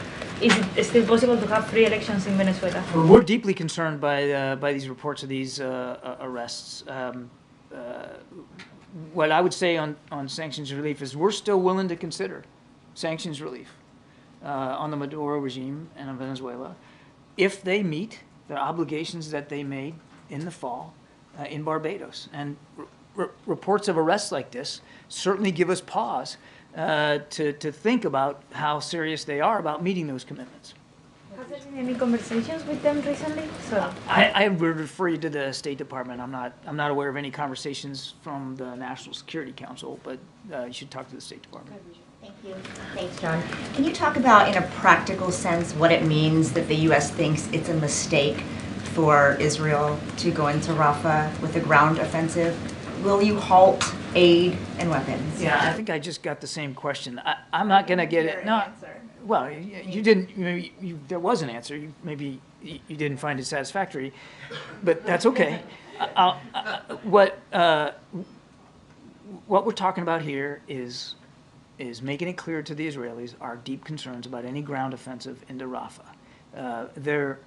Speaker 13: Is it still possible to have free elections in Venezuela?
Speaker 8: We're deeply concerned by these reports of these arrests. What I would say on sanctions relief is we're still willing to consider sanctions relief on the Maduro regime and on Venezuela if they meet the obligations that they made in the fall in Barbados. And reports of arrests like this certainly give us pause to think about how serious they are about meeting those commitments.
Speaker 13: Has there been any conversations with them recently?
Speaker 8: I would refer you to the State Department. I'm not aware of any conversations from the National Security Council, but you should talk to the State Department.
Speaker 14: Thank you. Thanks, John. Can you talk about, in a practical sense, what it means that the U.S. thinks it's a mistake for Israel to go into Rafah with a ground offensive? Will you halt aid and weapons?
Speaker 8: Yeah, I think I just got the same question. I'm not going to get it. No, well, you didn't. There was an answer. Maybe you didn't find it satisfactory, but that's okay. What we're talking about here is making it clear to the Israelis our deep concerns about any ground offensive into Rafah. There's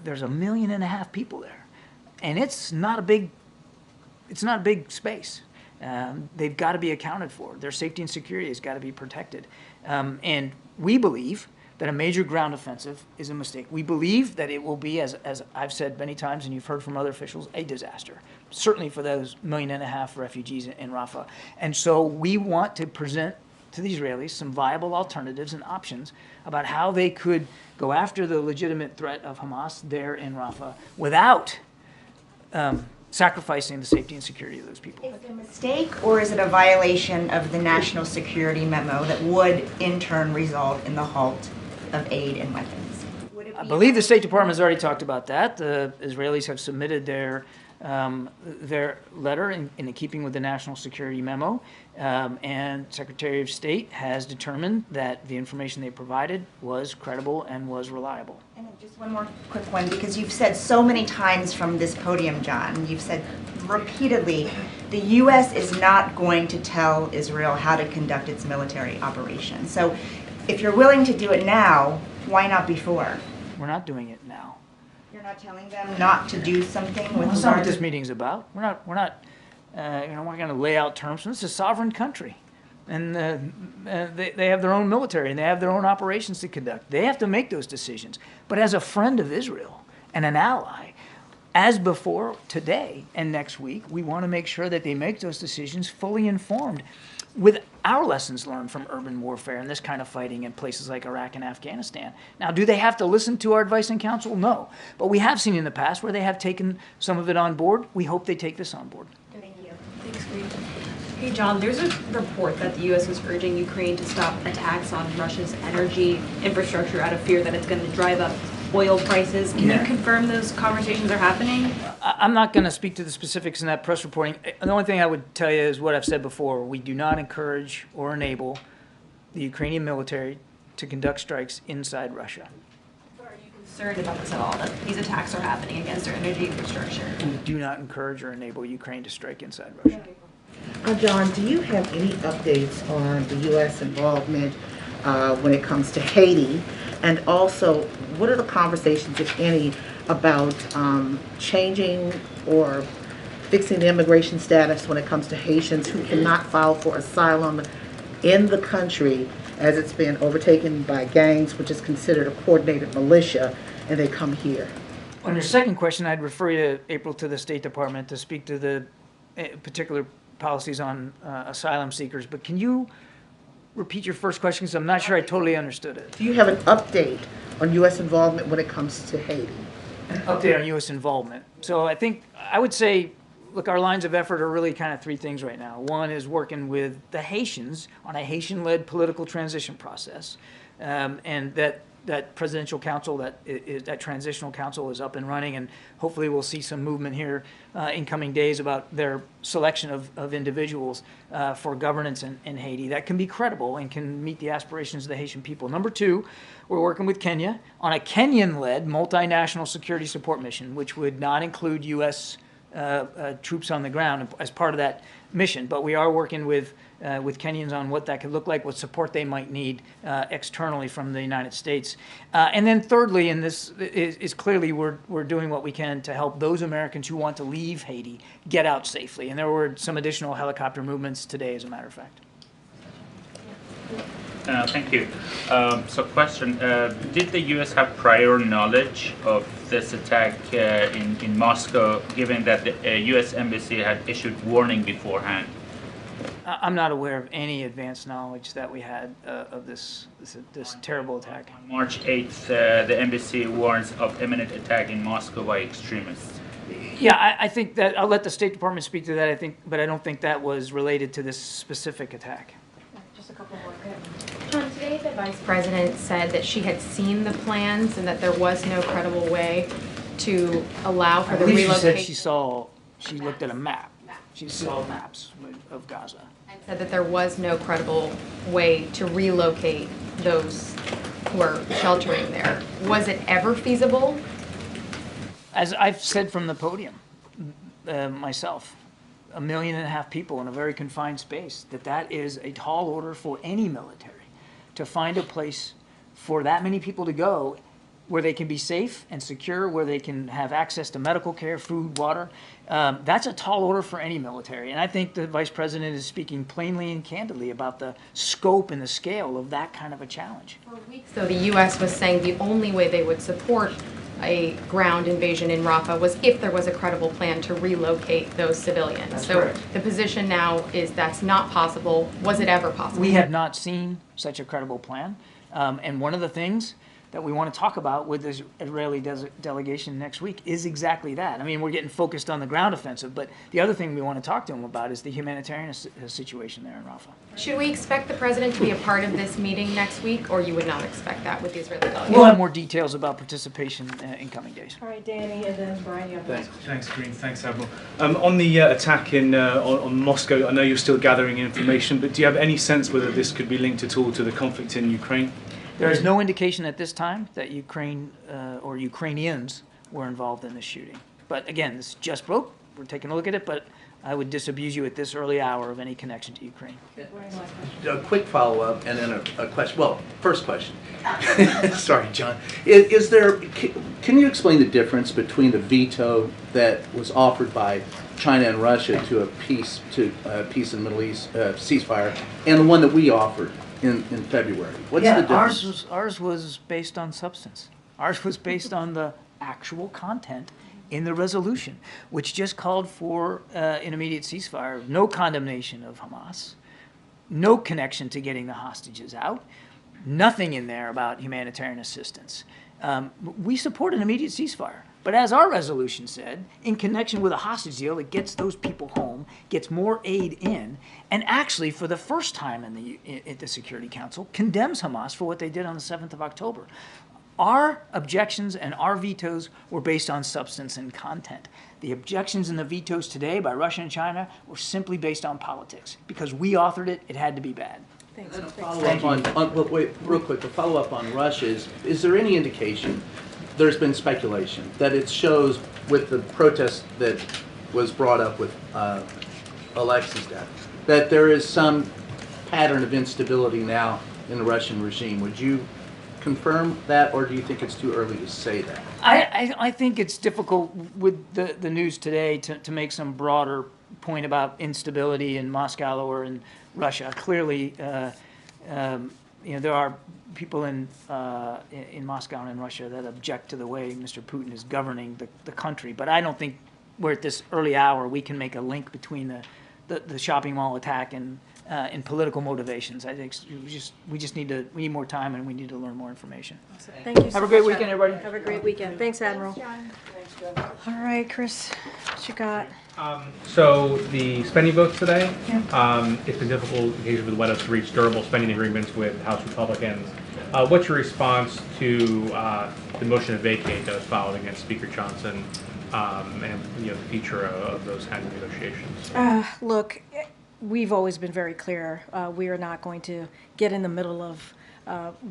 Speaker 8: 1.5 million people there, and it's not a big space. They've got to be accounted for. Their safety and security has got to be protected. And we believe that a major ground offensive is a mistake. We believe that it will be, as I've said many times and you've heard from other officials, a disaster, certainly for those 1.5 million refugees in Rafah. And so we want to present to the Israelis some viable alternatives and options about how they could go after the legitimate threat of Hamas there in Rafah without sacrificing the safety and security of those people.
Speaker 14: Is it a mistake, or is it a violation of the national security memo that would in turn result in the halt of aid and weapons?
Speaker 8: I believe the State Department has already talked about that. The Israelis have submitted their letter in keeping with the national security memo, and Secretary of State has determined that the information they provided was credible and was reliable.
Speaker 14: And just one more quick one, because you've said so many times from this podium, John, you've said repeatedly, the U.S. is not going to tell Israel how to conduct its military operation. So if you're willing to do it now, why not before?
Speaker 8: We're not doing it now.
Speaker 14: You're not telling them not to do something with
Speaker 8: Well, that's not what
Speaker 14: regard
Speaker 8: this
Speaker 14: to...
Speaker 8: meeting's about. We're not, we're not going to lay out terms. This is a sovereign country. And they have their own military and they have their own operations to conduct. They have to make those decisions. But as a friend of Israel and an ally, as before today and next week, we want to make sure that they make those decisions fully informed with our lessons learned from urban warfare and this kind of fighting in places like Iraq and Afghanistan. Now, do they have to listen to our advice and counsel? No. But we have seen in the past where they have taken some of it on board. We hope they take this on board.
Speaker 7: Thank you. Thanks, Karine. Hey, John, there's a report that the U.S. is urging Ukraine to stop attacks on Russia's energy infrastructure out of fear that it's going to drive up oil prices. Can you confirm those conversations are happening?
Speaker 8: I'm not going to speak to the specifics in that press reporting. The only thing I would tell you is what I've said before. We do not encourage or enable the Ukrainian military to conduct strikes inside Russia.
Speaker 7: Are you concerned about this at all, that these attacks are happening against their energy infrastructure?
Speaker 8: We do not encourage or enable Ukraine to strike inside Russia.
Speaker 4: John, do you have any updates on the U.S. involvement when it comes to Haiti? And also, what are the conversations, if any, about changing or fixing the immigration status when it comes to Haitians who cannot file for asylum in the country as it's been overtaken by gangs, which is considered a coordinated militia, and they come here?
Speaker 8: On your second question, I'd refer you, April, to the State Department to speak to the particular policies on asylum seekers. But can you repeat your first question, because I'm not sure I totally understood it.
Speaker 4: Do you have an update on U.S. involvement when it comes to Haiti?
Speaker 8: An update on U.S. involvement. So I would say, look, our lines of effort are really kind of three things right now. One is working with the Haitians on a Haitian-led political transition process, and that presidential council, that transitional council is up and running, and hopefully we'll see some movement here in coming days about their selection of individuals for governance in Haiti that can be credible and can meet the aspirations of the Haitian people. Number two, we're working with Kenya on a Kenyan-led multinational security support mission, which would not include U.S. Troops on the ground as part of that mission, but we are working with Kenyans on what that could look like, what support they might need externally from the United States. And then thirdly, and this is clearly we're doing what we can to help those Americans who want to leave Haiti get out safely. And there were some additional helicopter movements today, as a matter of fact.
Speaker 15: Thank you. So question, did the U.S. have prior knowledge of this attack in Moscow, given that the U.S. Embassy had issued warning beforehand?
Speaker 8: I'm not aware of any advanced knowledge that we had of this terrible attack.
Speaker 15: On March 8th, the embassy warns of imminent attack in Moscow by extremists.
Speaker 8: Yeah, I think that I'll let the State Department speak to that. But I don't think that was related to this specific attack.
Speaker 10: Just a couple more. John, today the Vice President said that she had seen the plans and that there was no credible way to allow for the relocation.
Speaker 8: She said she looked at a map. She saw maps of Gaza.
Speaker 10: And said that there was no credible way to relocate those who are sheltering there. Was it ever feasible?
Speaker 8: As I've said from the podium myself, 1.5 million people in a very confined space, that is a tall order for any military to find a place for that many people to go where they can be safe and secure, where they can have access to medical care, food, water. That's a tall order for any military. And I think the Vice President is speaking plainly and candidly about the scope and the scale of that kind of a challenge.
Speaker 10: For weeks, though, the U.S. was saying the only way they would support a ground invasion in Rafah was if there was a credible plan to relocate those civilians.
Speaker 8: That's
Speaker 10: so
Speaker 8: correct.
Speaker 10: The position now is that's not possible. Was it ever possible?
Speaker 8: We have not seen such a credible plan. And one of the things that we want to talk about with this Israeli delegation next week is exactly that. I mean, we're getting focused on the ground offensive, but the other thing we want to talk to them about is the humanitarian situation there in Rafah.
Speaker 10: Should we expect the president to be a part of this meeting next week, or you would not expect that with the Israeli delegation?
Speaker 8: We'll have more details about participation in coming days.
Speaker 11: All right, Danny, and then Brian, you have the
Speaker 16: Thanks, Karine. Thanks, Admiral. On the attack on Moscow, I know you're still gathering information, but do you have any sense whether this could be linked at all to the conflict in Ukraine?
Speaker 8: There is no indication at this time that Ukraine or Ukrainians were involved in this shooting. But again, this just broke. We're taking a look at it, but I would disabuse you at this early hour of any connection to Ukraine.
Speaker 17: A quick follow-up and then a question. Well, first question. Sorry, John. Is there? Can you explain the difference between the veto that was offered by China and Russia to a peace in the Middle East ceasefire, and the one that we offered in February? What's the difference?
Speaker 8: Ours was based on substance. Ours was based on the actual content in the resolution, which just called for an immediate ceasefire, no condemnation of Hamas, no connection to getting the hostages out, nothing in there about humanitarian assistance. We support an immediate ceasefire. But as our resolution said, in connection with a hostage deal that gets those people home, gets more aid in, and actually for the first time at the Security Council condemns Hamas for what they did on the 7th of October. Our objections and our vetoes were based on substance and content. The objections and the vetoes today by Russia and China were simply based on politics. Because we authored it, it had to be bad.
Speaker 10: Thanks.
Speaker 17: And a follow-up wait, real quick, a follow-up on Russia is there any indication, there's been speculation, that it shows with the protest that was brought up with Alexei's death, that there is some pattern of instability now in the Russian regime? Would you confirm that, or do you think it's too early to say that?
Speaker 8: I think it's difficult with the news today to make some broader point about instability in Moscow or in Russia. Clearly, there are people in Moscow and in Russia that object to the way Mr. Putin is governing the country. But I don't think we're at this early hour we can make a link between the shopping mall attack and political motivations. I think we need more time and we need to learn more information.
Speaker 10: Thank you so
Speaker 8: Have a great
Speaker 10: much,
Speaker 8: weekend,
Speaker 10: Admiral.
Speaker 8: everybody.
Speaker 10: Have a great weekend. Thanks, Admiral. All right, Chris, what you got?
Speaker 3: So the spending votes today, it's been difficult occasionally for the White House to reach durable spending agreements with House Republicans. What's your response to the motion to vacate that was filed against Speaker Johnson and the future of those kinds of negotiations?
Speaker 10: Look, we've always been very clear. We are not going to get in the middle of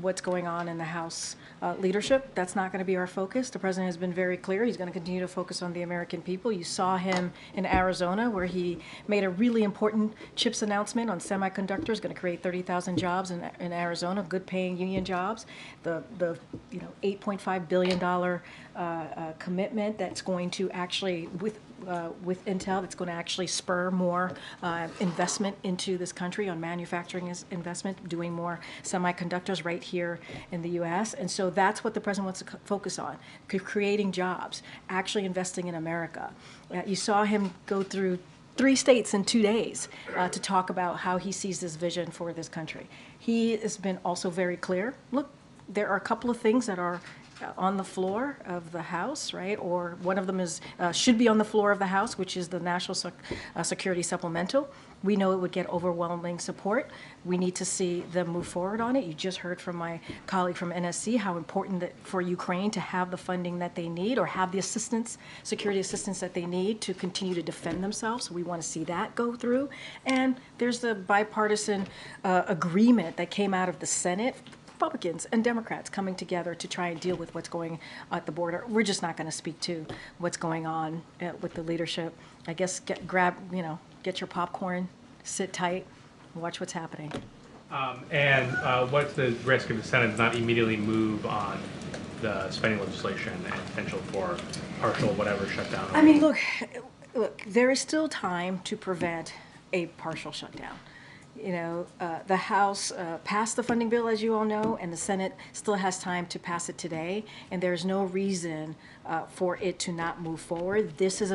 Speaker 10: what's going on in the House leadership. That's not going to be our focus. The president has been very clear. He's going to continue to focus on the American people. You saw him in Arizona where he made a really important CHIPS announcement on semiconductors, going to create 30,000 jobs in Arizona, good paying union jobs. The $8.5 billion commitment that's going to actually, with Intel, that's going to actually spur more investment into this country on manufacturing investment, doing more semiconductors right here in the U.S. And so that's what the president wants to focus on, creating jobs, actually investing in America. You saw him go through 3 states in 2 days to talk about how he sees this vision for this country. He has been also very clear. Look, there are a couple of things that are on the floor of the House, right? Or one of them is should be on the floor of the House, which is the National Security Supplemental. We know it would get overwhelming support. We need to see them move forward on it. You just heard from my colleague from NSC how important that for Ukraine to have the funding that they need or have the assistance, security assistance that they need to continue to defend themselves. So we want to see that go through. And there's the bipartisan agreement that came out of the Senate, Republicans and Democrats coming together to try and deal with what's going at the border. We're just not going to speak to what's going on with the leadership. I guess get your popcorn, sit tight, watch what's happening.
Speaker 3: What's the risk if the Senate does not immediately move on the spending legislation and potential for partial whatever shutdown?
Speaker 10: I mean, look, there is still time to prevent a partial shutdown. The House passed the funding bill, as you all know, and the Senate still has time to pass it today, and there's no reason for it to not move forward. This is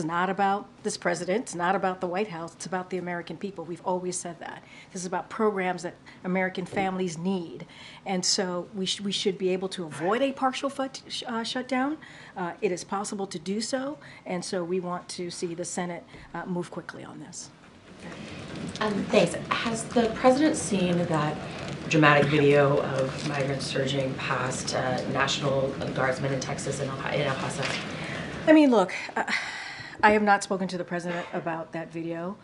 Speaker 10: not about this president, it's not about the White House, it's about the American people. We've always said that. This is about programs that American families need, and so we should be able to avoid a partial shutdown. It is possible to do so, and so we want to see the Senate move quickly on this.
Speaker 11: Thanks. Has the president seen that dramatic video of migrants surging past National Guardsmen in Texas and El Paso?
Speaker 10: I mean, look, I have not spoken to the president about that video.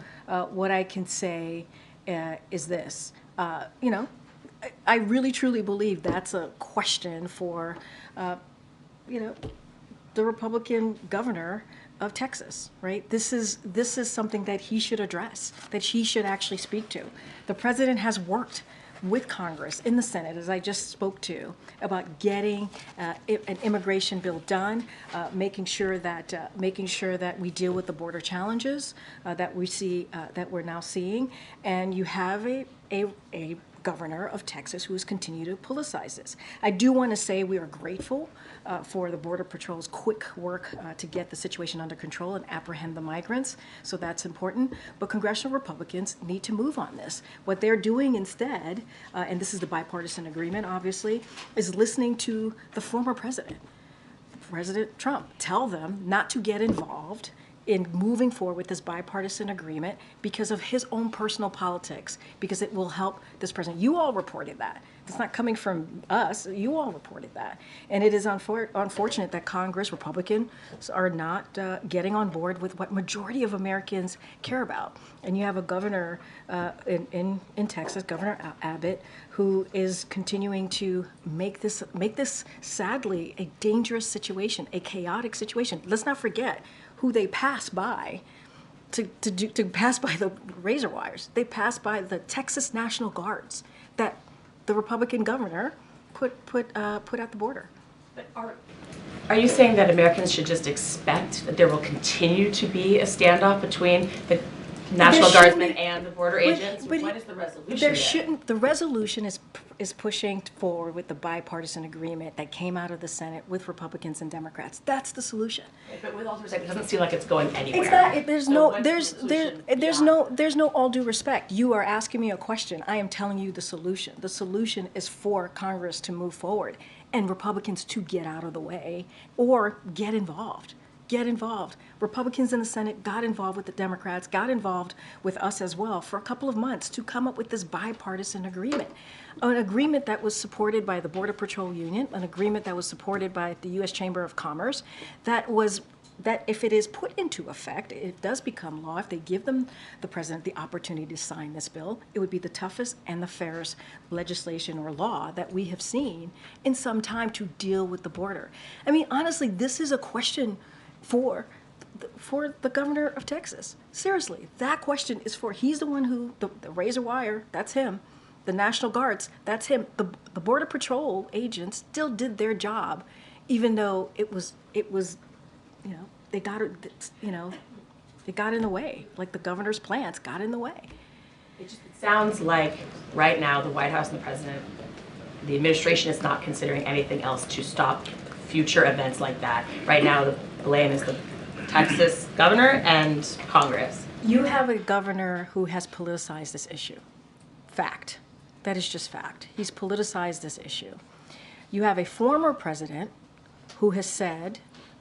Speaker 10: What I can say is this. I really truly believe that's a question for, the Republican governor of Texas, right? This is something that he should address, that he should actually speak to. The president has worked with Congress in the Senate, as I just spoke to, about getting an immigration bill done, making sure that we deal with the border challenges that we see, that we're now seeing, and you have a governor of Texas who has continued to politicize this. I do want to say we are grateful for the Border Patrol's quick work to get the situation under control and apprehend the migrants, so that's important. But congressional Republicans need to move on this. What they're doing instead, and this is the bipartisan agreement, obviously, is listening to the former president, President Trump, tell them not to get involved in moving forward with this bipartisan agreement because of his own personal politics, because it will help this president. You all reported that. It's not coming from us. You all reported that. And it is unfortunate that Congress, Republicans, are not getting on board with what majority of Americans care about. And you have a governor in Texas, Governor Abbott, who is continuing to make this sadly a dangerous situation, a chaotic situation. Let's not forget who they pass by to pass by the razor wires. They pass by the Texas National Guards that the Republican governor put at the border.
Speaker 11: Are you saying that Americans should just expect that there will continue to be a standoff between the National Guardsmen and the border agents? What is the resolution?
Speaker 10: There shouldn't. The resolution is pushing forward with the bipartisan agreement that came out of the Senate with Republicans and Democrats. That's the solution.
Speaker 11: But with all due respect, it doesn't seem like it's going anywhere.
Speaker 10: It's not. There's no all due respect. You are asking me a question. I am telling you the solution. The solution is for Congress to move forward and Republicans to get out of the way or get involved. Get involved. Republicans in the Senate got involved with the Democrats, got involved with us as well for a couple of months to come up with this bipartisan agreement. An agreement that was supported by the Border Patrol Union, an agreement that was supported by the U.S. Chamber of Commerce, that if it is put into effect, it does become law. If they give the president the opportunity to sign this bill, it would be the toughest and the fairest legislation or law that we have seen in some time to deal with the border. I mean, honestly, this is a question for the governor of Texas. Seriously, that question is for, he's the one who, the razor wire, that's him. The National Guards, that's him. The Border Patrol agents still did their job, even though it was, they got in the way, like the governor's plans got in the way.
Speaker 11: It sounds like right now the White House and the president, the administration is not considering anything else to stop future events like that. Right now, the blame is the Texas governor and Congress.
Speaker 10: You have a governor who has politicized this issue. Fact. That is just fact. He's politicized this issue. You have a former president who has said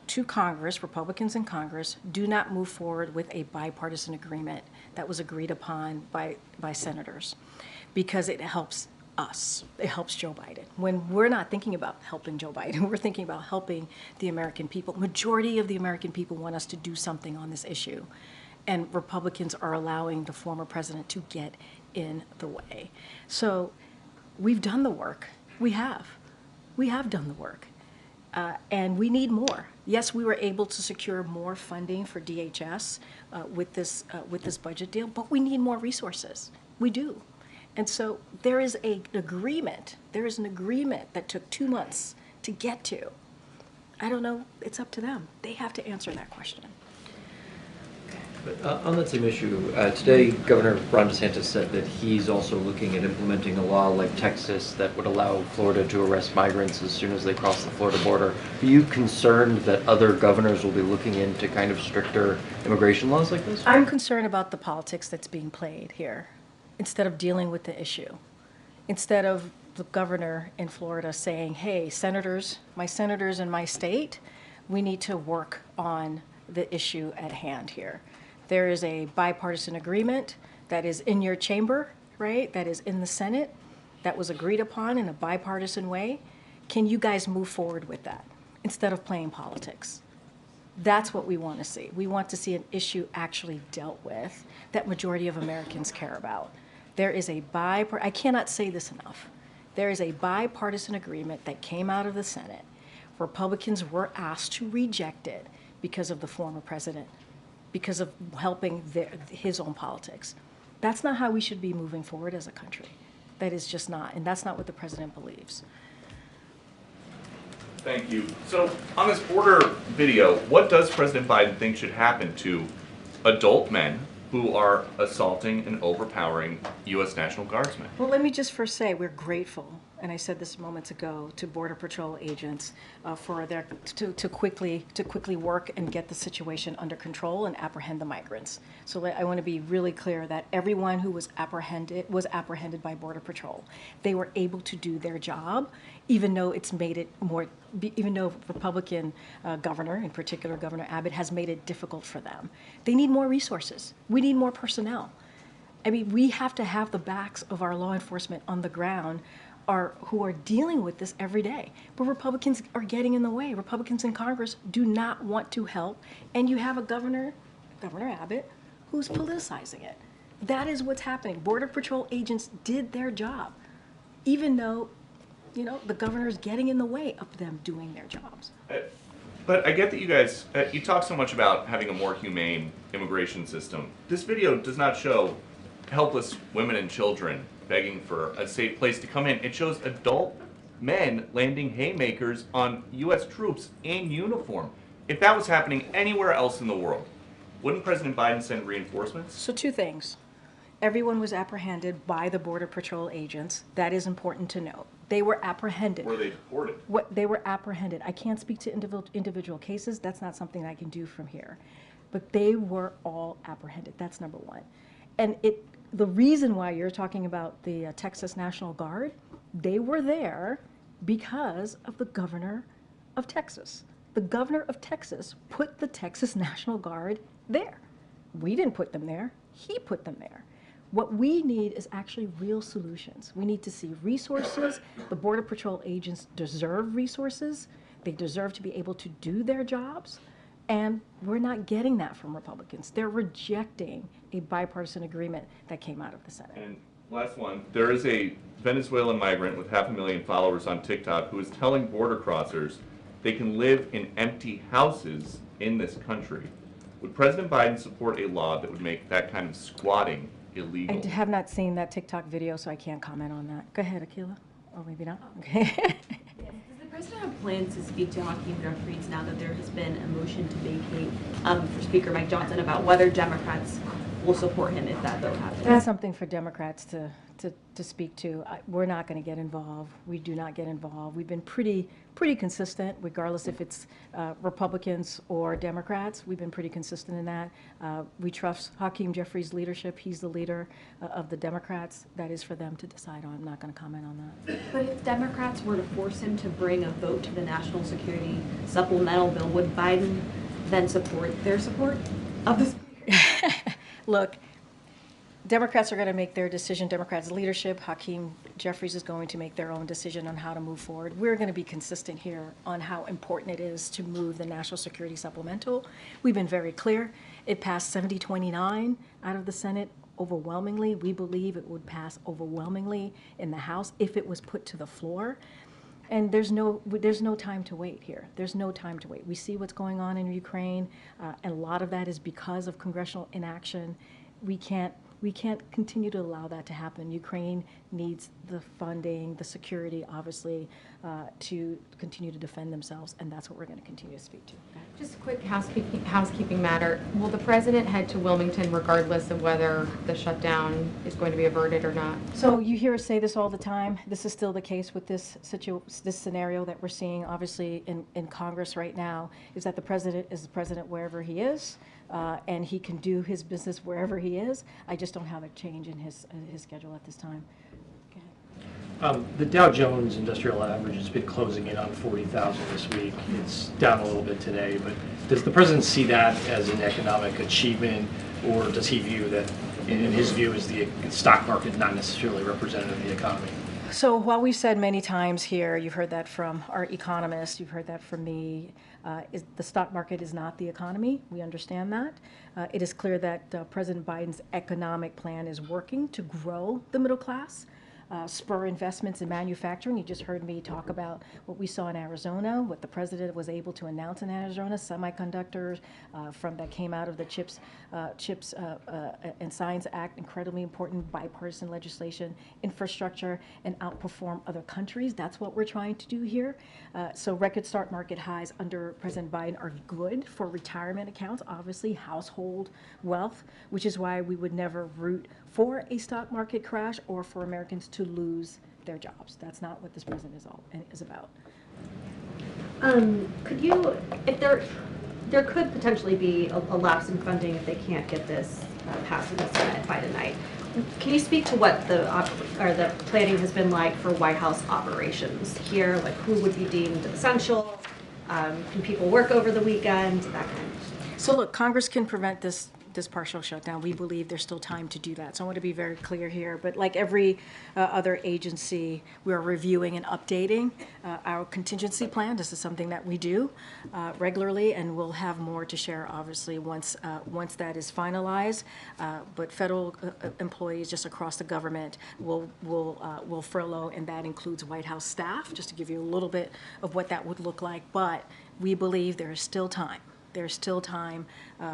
Speaker 10: to Congress, Republicans in Congress, do not move forward with a bipartisan agreement that was agreed upon by senators because it helps us. It helps Joe Biden. When we're not thinking about helping Joe Biden, we're thinking about helping the American people. Majority of the American people want us to do something on this issue. And Republicans are allowing the former president to get in the way. So we've done the work. We have done the work. And we need more. Yes, we were able to secure more funding for DHS with this budget deal, but we need more resources. We do. And so there is an agreement. There is an agreement that took 2 months to get to. I don't know. It's up to them. They have to answer that question.
Speaker 18: But on that same issue, today Governor Ron DeSantis said that he's also looking at implementing a law like Texas that would allow Florida to arrest migrants as soon as they cross the Florida border. Are you concerned that other governors will be looking into kind of stricter immigration laws like this?
Speaker 10: I'm concerned about the politics that's being played here instead of dealing with the issue. Instead of the governor in Florida saying, hey, my senators in my state, we need to work on the issue at hand here. There is a bipartisan agreement that is in your chamber, right? That is in the Senate, that was agreed upon in a bipartisan way. Can you guys move forward with that instead of playing politics? That's what we want to see. We want to see an issue actually dealt with that majority of Americans care about. There is I cannot say this enough. There is a bipartisan agreement that came out of the Senate. Republicans were asked to reject it because of the former president, because of helping his own politics. That's not how we should be moving forward as a country. That is just not, and that's not what the president believes.
Speaker 19: Thank you. So on this border video, what does President Biden think should happen to adult men who are assaulting and overpowering U.S. National Guardsmen?
Speaker 10: Well, let me just first say we're grateful, and I said this moments ago, to Border Patrol agents for their to quickly work and get the situation under control and apprehend the migrants. So I want to be really clear that everyone who was apprehended by Border Patrol. They were able to do their job, even though it's made it more. Even though Republican governor, in particular Governor Abbott, has made it difficult for them. They need more resources. We need more personnel. I mean, we have to have the backs of our law enforcement on the ground who are dealing with this every day. But Republicans are getting in the way. Republicans in Congress do not want to help. And you have a Governor Abbott, who's politicizing it. That is what's happening. Border Patrol agents did their job, even though the governor's getting in the way of them doing their jobs.
Speaker 19: But I get that you guys, you talk so much about having a more humane immigration system. This video does not show helpless women and children begging for a safe place to come in. It shows adult men landing haymakers on U.S. troops in uniform. If that was happening anywhere else in the world, wouldn't President Biden send reinforcements?
Speaker 10: So two things. Everyone was apprehended by the Border Patrol agents. That is important to note. They were apprehended.
Speaker 19: Were they deported?
Speaker 10: They were apprehended. I can't speak to individual cases. That's not something I can do from here. But they were all apprehended. That's number one. And the reason why you're talking about the Texas National Guard, they were there because of the governor of Texas. The governor of Texas put the Texas National Guard there. We didn't put them there. He put them there. What we need is actually real solutions. We need to see resources. The Border Patrol agents deserve resources. They deserve to be able to do their jobs. And we're not getting that from Republicans. They're rejecting a bipartisan agreement that came out of the Senate.
Speaker 19: And last one, there is a Venezuelan migrant with 500,000 followers on TikTok who is telling border crossers they can live in empty houses in this country. Would President Biden support a law that would make that kind of squatting illegal?
Speaker 10: I have not seen that TikTok video, so I can't comment on that. Go ahead, Akilah. Or maybe not. Okay.
Speaker 7: Does the president have plans to speak to Hakeem Jeffries now that there has been a motion to vacate for Speaker Mike Johnson about whether Democrats will support him if that vote happens?
Speaker 10: That's something for Democrats to speak to. We're not going to get involved. We do not get involved. We've been pretty consistent, regardless if it's Republicans or Democrats. We've been pretty consistent in that. We trust Hakeem Jeffries' leadership. He's the leader of the Democrats. That is for them to decide on. I'm not going to comment on that.
Speaker 7: But if Democrats were to force him to bring a vote to the national security supplemental bill, would Biden then support their support of the Speaker?
Speaker 10: Look, Democrats are going to make their decision. Democrats' leadership, Hakeem Jeffries is going to make their own decision on how to move forward. We're going to be consistent here on how important it is to move the national security supplemental. We've been very clear. It passed 70-29 out of the Senate overwhelmingly. We believe it would pass overwhelmingly in the House if it was put to the floor. And there's no time to wait here. There's no time to wait. We see what's going on in Ukraine, and a lot of that is because of congressional inaction. We can't continue to allow that to happen. Ukraine needs the funding, the security, obviously, to continue to defend themselves, and that's what we're going to continue to speak to.
Speaker 20: Just a quick housekeeping matter. Will the president head to Wilmington regardless of whether the shutdown is going to be averted or not?
Speaker 10: So you hear us say this all the time. This is still the case with this scenario that we're seeing, obviously, in Congress right now, is that the president is the president wherever he is, and he can do his business wherever he is. I just don't have a change in his schedule at this time.
Speaker 21: The Dow Jones Industrial Average has been closing in on 40,000 this week. It's down a little bit today, but does the president see that as an economic achievement, or does he view that, in his view, is the stock market not necessarily representative of the economy?
Speaker 10: So while we've said many times here, you've heard that from our economists, you've heard that from me, the stock market is not the economy. We understand that. It is clear that President Biden's economic plan is working to grow the middle class. spur investments in manufacturing. You just heard me talk about what we saw in Arizona, what the president was able to announce in Arizona, semiconductors that came out of the Chips and Science Act, incredibly important bipartisan legislation, infrastructure, and outperform other countries. That's what we're trying to do here. So record start market highs under President Biden are good for retirement accounts, obviously household wealth, which is why we would never root for a stock market crash or for Americans to lose their jobs. That's not what this president is about.
Speaker 12: Could you, if there could potentially be a lapse in funding if they can't get this passed in the Senate by tonight. Can you speak to what the planning has been like for White House operations here? Like who would be deemed essential? Can people work over the weekend? That kind of thing.
Speaker 10: So look, Congress can prevent this partial shutdown. We believe there's still time to do that. So I want to be very clear here. But like every other agency, we are reviewing and updating our contingency plan. This is something that we do regularly, and we'll have more to share, obviously, once that is finalized. But federal employees just across the government will furlough, and that includes White House staff, just to give you a little bit of what that would look like. But we believe there is still time. There's still time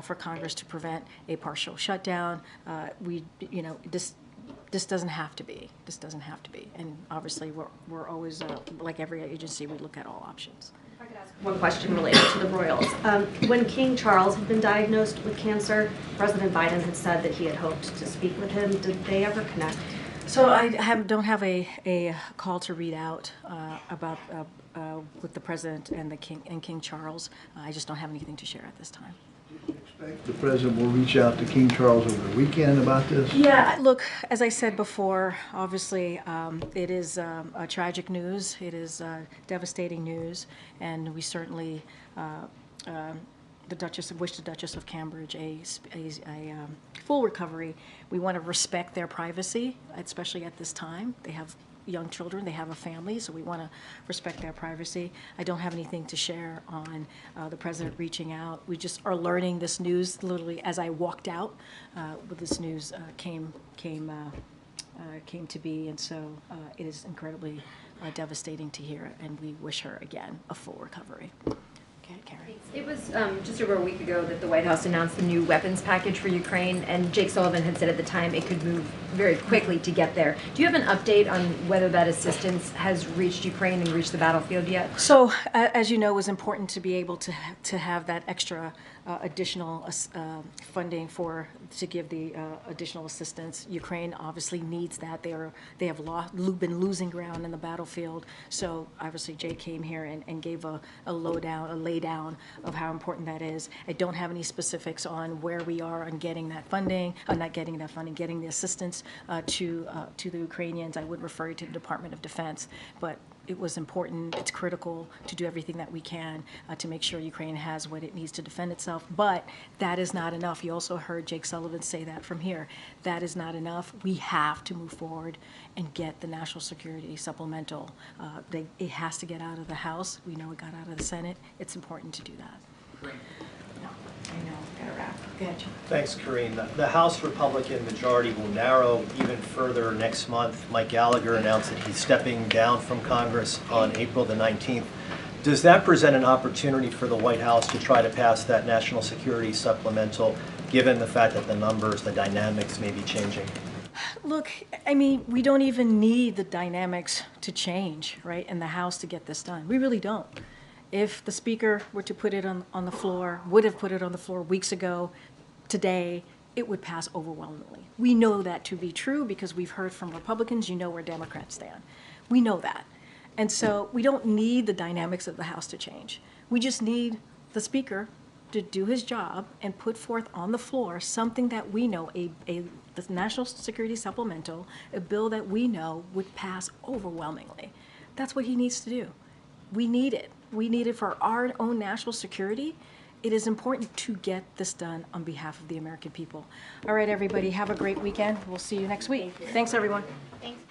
Speaker 10: for Congress to prevent a partial shutdown. This doesn't have to be. This doesn't have to be. And obviously, we're always, like every agency, we look at all options.
Speaker 12: If I could ask one question related to the royals. When King Charles had been diagnosed with cancer, President Biden had said that he had hoped to speak with him. Did they ever connect?
Speaker 10: So I don't have a call to read out about with the president and King Charles. I just don't have anything to share at this time.
Speaker 5: The president will reach out to King Charles over the weekend about this?
Speaker 10: Yeah, look, as I said before, obviously it is a tragic news. It is devastating news, and we certainly wish the Duchess of Cambridge a full recovery. We want to respect their privacy, especially at this time. They have young children, they have a family, so we want to respect their privacy. I don't have anything to share on the president reaching out. We just are learning this news literally as I walked out. But this news came to be, and so it is incredibly devastating to hear, and we wish her again a full recovery. Okay, Karen.
Speaker 2: It was just over a week ago that the White House announced the new weapons package for Ukraine, and Jake Sullivan had said at the time it could move very quickly to get there. Do you have an update on whether that assistance has reached Ukraine and reached the battlefield yet?
Speaker 10: So, as you know, it was important to be able to have that extra additional funding to give the additional assistance. Ukraine obviously needs that. They have been losing ground in the battlefield. So obviously Jay came here and gave a laydown of how important that is. I don't have any specifics on where we are on getting that funding, not getting that funding, getting the assistance to the Ukrainians. I would refer you to the Department of Defense, but it was important, it's critical to do everything that we can to make sure Ukraine has what it needs to defend itself. But that is not enough. You also heard Jake Sullivan say that from here. That is not enough. We have to move forward and get the national security supplemental. It has to get out of the House. We know it got out of the Senate. It's important to do that.
Speaker 2: Great.
Speaker 10: I know, gotta wrap. Go ahead, John.
Speaker 22: Thanks, Karine. The House Republican majority will narrow even further next month. Mike Gallagher announced that he's stepping down from Congress on April the 19th. Does that present an opportunity for the White House to try to pass that national security supplemental, given the fact that the numbers, the dynamics may be changing?
Speaker 10: Look, I mean, we don't even need the dynamics to change, right, in the House to get this done. We really don't. If the Speaker were to put it on the floor, would have put it on the floor weeks ago, today, it would pass overwhelmingly. We know that to be true because we've heard from Republicans, you know where Democrats stand. We know that. And so we don't need the dynamics of the House to change. We just need the Speaker to do his job and put forth on the floor something that we know, the National Security Supplemental, a bill that we know would pass overwhelmingly. That's what he needs to do. We need it. We need it for our own national security. It is important to get this done on behalf of the American people. All right, everybody, have a great weekend. We'll see you next week. Thanks, everyone.
Speaker 1: Thanks.